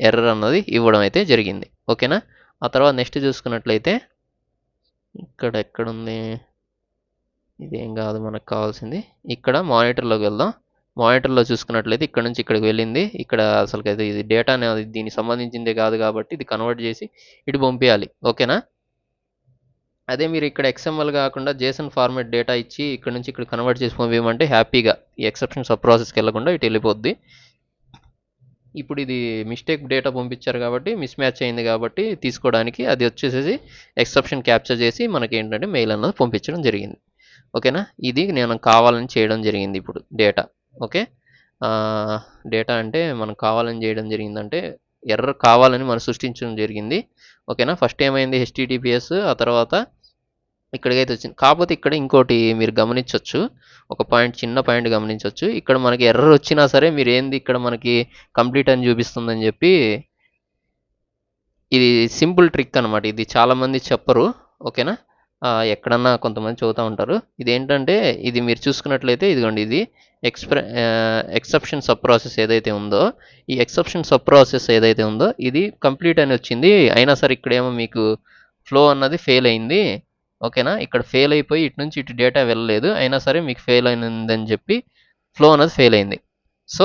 A: ఎర్రర్ అన్నది ఇవ్వడం అయితే జరిగింది. ఓకేనా. ఆ తర్వాత నెక్స్ట్ చూసుకున్నట్లయితే ఇక్కడ ఎక్కడుంది, ఇదేం కాదు మనకు కావాల్సింది. ఇక్కడ మానిటర్లోకి వెళ్దాం. మానిటర్లో చూసుకున్నట్లయితే ఇక్కడ నుంచి ఇక్కడికి వెళ్ళింది. ఇక్కడ అసలు అయితే ఇది డేటా అనేది దీనికి సంబంధించిందే కాదు కాబట్టి ఇది కన్వర్ట్ చేసి ఇటు పంపించాలి. ఓకేనా. అదే మీరు ఇక్కడ ఎక్స్ఎంఎల్ కాకుండా జేసన్ ఫార్మాట్ డేటా ఇచ్చి ఇక్కడ నుంచి ఇక్కడ కన్వర్ట్ చేసి పంపించమంటే హ్యాపీగా ఈ ఎక్సెప్షన్ సబ్ ప్రాసెస్కి వెళ్ళకుండా ఇటు వెళ్ళిపోద్ది. ఇప్పుడు ఇది మిస్టేక్ డేటా పంపించారు కాబట్టి మిస్ మ్యాచ్ అయింది కాబట్టి తీసుకోవడానికి అది వచ్చేసేసి ఎక్సెప్షన్ క్యాప్చర్ చేసి మనకి ఏంటంటే మెయిల్ అన్నది పంపించడం జరిగింది. ఓకేనా. ఇది నేను కావాలని చేయడం జరిగింది ఇప్పుడు డేటా. ఓకే. డేటా అంటే మనం కావాలని చేయడం జరిగిందంటే ఎర్రర్ కావాలని మనం సృష్టించడం జరిగింది. ఓకేనా. ఫస్ట్ ఏమైంది హెచ్టిటిపిఎస్ ఆ తర్వాత ఇక్కడికైతే వచ్చింది. కాకపోతే ఇక్కడ ఇంకోటి మీరు గమనించవచ్చు, ఒక చిన్న పాయింట్ గమనించవచ్చు. ఇక్కడ మనకి ఎర్రర్ వచ్చినా సరే మీరు ఏంది ఇక్కడ మనకి కంప్లీట్ అని చూపిస్తుందని చెప్పి ఇది సింపుల్ ట్రిక్ అనమాట. ఇది చాలామంది చెప్పరు. ఓకేనా. ఎక్కడన్నా కొంతమంది చదువుతూ ఉంటారు. ఇదేంటంటే ఇది మీరు చూసుకున్నట్లయితే ఇదిగోండి ఇది ఎక్సెప్షన్ సబ్ ప్రాసెస్ ఏదైతే ఉందో ఈ ఎక్సెప్షన్ సబ్ ప్రాసెస్ ఏదైతే ఉందో ఇది కంప్లీట్ అని వచ్చింది. అయినా సరే ఇక్కడేమో మీకు ఫ్లో అన్నది ఫెయిల్ అయింది. ఓకేనా. ఇక్కడ ఫెయిల్ అయిపోయి ఇటు నుంచి ఇటు డేటా వెళ్ళలేదు. అయినా సరే మీకు ఫెయిల్ అయిందని చెప్పి ఫ్లో అన్నది ఫెయిల్ అయింది. సో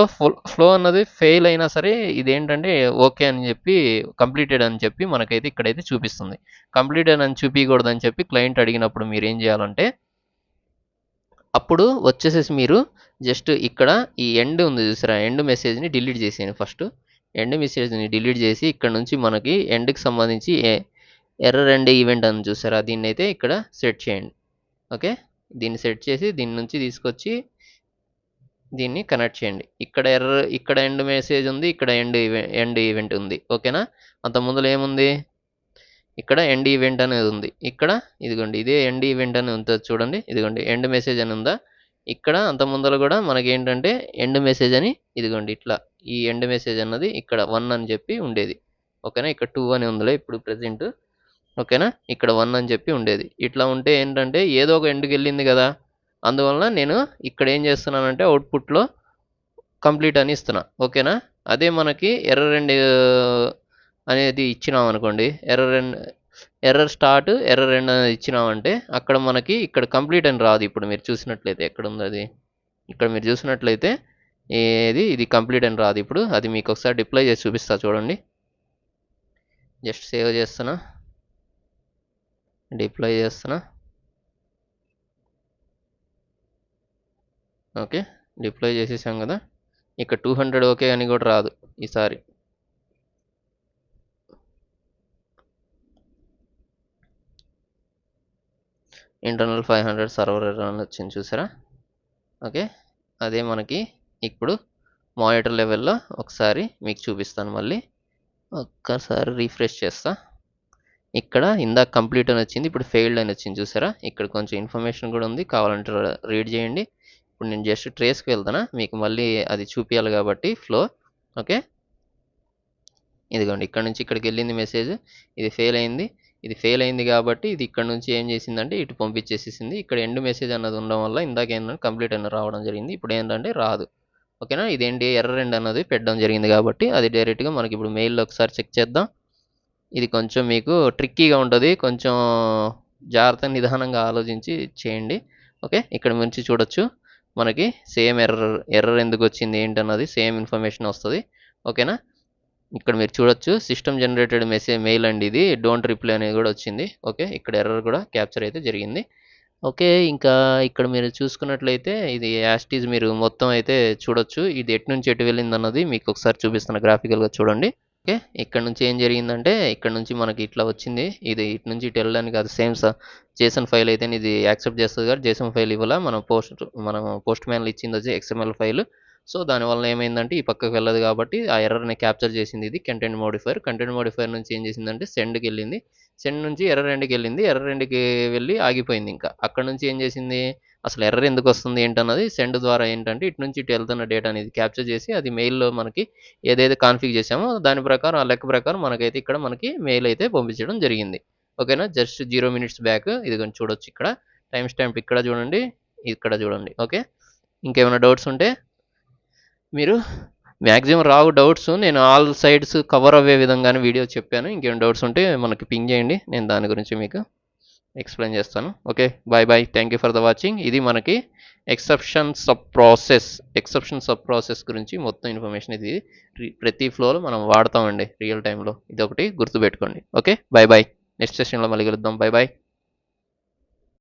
A: ఫ్లో అన్నది ఫెయిల్ అయినా సరే ఇదేంటంటే ఓకే అని చెప్పి కంప్లీటెడ్ అని చెప్పి మనకైతే ఇక్కడైతే చూపిస్తుంది. కంప్లీటెడ్ అని చూపించకూడదని చెప్పి క్లయింట్ అడిగినప్పుడు మీరు ఏం చేయాలంటే అప్పుడు వచ్చేసేసి మీరు జస్ట్ ఇక్కడ ఈ ఎండ్ ఉంది చూసారా, ఎండ్ మెసేజ్ని డిలీట్ చేసేయండి. ఫస్ట్ ఎండ్ మెసేజ్ని డిలీట్ చేసి ఇక్కడ నుంచి మనకి ఎండ్కి సంబంధించి ఎర్రర్ ఎండ్ ఈవెంట్ అని చూసారా, దీన్ని అయితే ఇక్కడ సెట్ చేయండి. ఓకే. దీన్ని సెట్ చేసి దీని నుంచి తీసుకొచ్చి దీన్ని కనెక్ట్ చేయండి. ఇక్కడ ఎండ్ మెసేజ్ ఉంది, ఇక్కడ ఎండ్ ఈవెంట్ ఉంది. ఓకేనా. అంత ముందులో ఏముంది, ఇక్కడ ఎండ్ ఈవెంట్ అనేది ఉంది. ఇక్కడ ఇదిగోండి ఇదే ఎండ్ ఈవెంట్ అని ఉంటుంది చూడండి. ఇదిగోండి ఎండ్ మెసేజ్ అని ఉందా. ఇక్కడ అంత ముందర కూడా మనకి ఏంటంటే ఎండ్ మెసేజ్ అని ఇదిగోండి ఇట్లా ఈ ఎండ్ మెసేజ్ అన్నది ఇక్కడ 1 అని చెప్పి ఉండేది. ఓకేనా. ఇక్కడ 2 అని ఉందిలే ఇప్పుడు ప్రెసెంట్. ఓకేనా. ఇక్కడ 1 అని చెప్పి ఉండేది. ఇట్లా ఉంటే ఏంటంటే ఏదో ఒక ఎండ్కి వెళ్ళింది కదా, అందువలన నేను ఇక్కడ ఏం చేస్తున్నానంటే అవుట్పుట్లో కంప్లీట్ అని ఇస్తున్నా. ఓకేనా. అదే మనకి ఎర్రర్ ఎండ్ అనేది ఇచ్చినాం అనుకోండి, ఎర్రర్ స్టార్ట్ ఎర్రర్ ఎండ్ అనేది ఇచ్చినామంటే అక్కడ మనకి ఇక్కడ కంప్లీట్ అని రాదు. ఇప్పుడు మీరు చూసినట్లయితే ఎక్కడ ఉంది అది, ఇక్కడ మీరు చూసినట్లయితే ఇది కంప్లీట్ అని రాదు. ఇప్పుడు అది మీకు ఒకసారి డిప్లై చేసి చూపిస్తా చూడండి. జస్ట్ సేవ్ చేస్తున్నా, డిప్లై చేస్తున్నా. ఓకే. డిప్లై చేసేసాం కదా. ఇక్కడ 200 ఓకే అని కూడా రాదు ఈసారి. ఇంటర్నల్ 500 సర్వర్ ఎర్రర్ అని వచ్చింది చూసారా. ఓకే. అదే మనకి ఇప్పుడు మానిటర్ లెవెల్లో ఒకసారి మీకు చూపిస్తాను మళ్ళీ. ఒక్కసారి రిఫ్రెష్ చేస్తా. ఇక్కడ ఇందాక కంప్లీట్ అని వచ్చింది, ఇప్పుడు ఫెయిల్డ్ అని వచ్చింది చూసారా? ఇక్కడ కొంచెం ఇన్ఫర్మేషన్ కూడా ఉంది, కావాలంటే రీడ్ చేయండి. ఇప్పుడు నేను జస్ట్ ట్రేస్కి వెళ్తానా, మీకు మళ్ళీ అది చూపించాలి కాబట్టి ఫ్లో. ఓకే, ఇదిగోండి ఇక్కడ నుంచి ఇక్కడికి వెళ్ళింది మెసేజ్, ఇది ఫెయిల్ అయింది. ఇది ఫెయిల్ అయింది కాబట్టి ఇది ఇక్కడ నుంచి ఏం చేసిందంటే ఇటు పంపించేసేసింది. ఇక్కడ ఎండ్ మెసేజ్ అన్నది ఉండడం వల్ల ఇందాక ఏంటంటే కంప్లీట్ అని రావడం జరిగింది, ఇప్పుడు ఏంటంటే రాదు. ఓకేనా, ఇదేంటి ఎర్రర్ ఎండ్ అన్నది పెట్టడం జరిగింది కాబట్టి అది డైరెక్ట్గా మనకి ఇప్పుడు మెయిల్లో ఒకసారి చెక్ చేద్దాం. ఇది కొంచెం మీకు ట్రిక్కీగా ఉంటుంది, కొంచెం జాగ్రత్త నిదానంగా ఆలోచించి చేయండి. ఓకే, ఇక్కడ నుంచి చూడొచ్చు మనకి సేమ్ ఎర్రర్ ఎందుకు వచ్చింది ఏంటన్నది సేమ్ ఇన్ఫర్మేషన్ వస్తుంది. ఓకేనా, ఇక్కడ మీరు చూడొచ్చు సిస్టమ్ జనరేటెడ్ మెయిల్ అండి ఇది, డోంట్ రిప్లై అనేది కూడా వచ్చింది. ఓకే, ఇక్కడ ఎర్రర్ కూడా క్యాప్చర్ అయితే జరిగింది. ఓకే, ఇంకా ఇక్కడ మీరు చూసుకున్నట్లయితే ఇది యాస్టీజ్ మీరు మొత్తం అయితే చూడొచ్చు. ఇది ఎటు నుంచి ఎటు వెళ్ళింది అన్నది మీకు ఒకసారి చూపిస్తున్న గ్రాఫికల్గా చూడండి. ఓకే, ఇక్కడ నుంచి ఏం జరిగిందంటే ఇక్కడ నుంచి మనకి ఇట్లా వచ్చింది, ఇది ఇటు నుంచి ఇటు వెళ్ళడానికి అది సేమ్ జేసన్ ఫైల్ అయితే ఇది యాక్సెప్ట్ చేస్తుంది కానీ జేసన్ ఫైల్ ఇవ్వాల, మనం పోస్ట్ మ్యాన్లు ఇచ్చింది వచ్చి ఎక్స్ఎంఎల్ ఫైల్. సో దానివల్ల ఏమైందంటే ఈ పక్కకు వెళ్ళదు కాబట్టి ఆ ఎర్రర్ని క్యాప్చర్ చేసింది ఇది కంటెంట్ మోడిఫైర్ నుంచి ఏం చేసిందంటే సెండ్కి వెళ్ళింది, సెండ్ నుంచి ఎర్రర్ ఎండ్కి వెళ్ళింది, ఎర్రర్ ఎండ్కి వెళ్ళి ఆగిపోయింది. ఇంకా అక్కడ నుంచి ఏం చేసింది, అసలు ఎర్రర్ ఎందుకు వస్తుంది ఏంటన్నది సెండ్ ద్వారా ఏంటంటే ఇటు నుంచి ఇటు వెళ్తున్న డేటా అనేది క్యాప్చర్ చేసి అది మెయిల్లో మనకి ఏదైతే కాన్ఫిగ్ చేసామో దాని ప్రకారం ఆ లెక్క ప్రకారం మనకైతే ఇక్కడ మనకి మెయిల్ అయితే పంపించడం జరిగింది. ఓకేనా, జస్ట్ 0 minutes బ్యాక్ ఇది కొంచెం చూడొచ్చు, ఇక్కడ టైం స్టాంప్ ఇక్కడ చూడండి, ఇక్కడ చూడండి. ఓకే, ఇంకేమైనా డౌట్స్ ఉంటే మీరు మ్యాక్సిమం రావు డౌట్స్, నేను ఆల్ సైడ్స్ కవర్ అయ్యే విధంగానే వీడియో చెప్పాను. ఇంకేమైనా డౌట్స్ ఉంటే మనకి పింగ్ చేయండి, నేను దాని గురించి మీకు ఎక్స్ప్లెయిన్ చేస్తాను. Okay, bye bye, thank you for the watching. ఇది మనకి ఎక్సెప్షన్ సబ్ ప్రాసెస్ గురించి మొత్తం ఇన్ఫర్మేషన్ ఇది ప్రతి ఫ్లోలో మనం వాడతామండి రియల్ టైంలో, ఇది ఒకటి గుర్తుపెట్టుకోండి. ఓకే, బాయ్ బాయ్, నెక్స్ట్ సెషన్లో మళ్ళీ కలుద్దాం. Bye bye.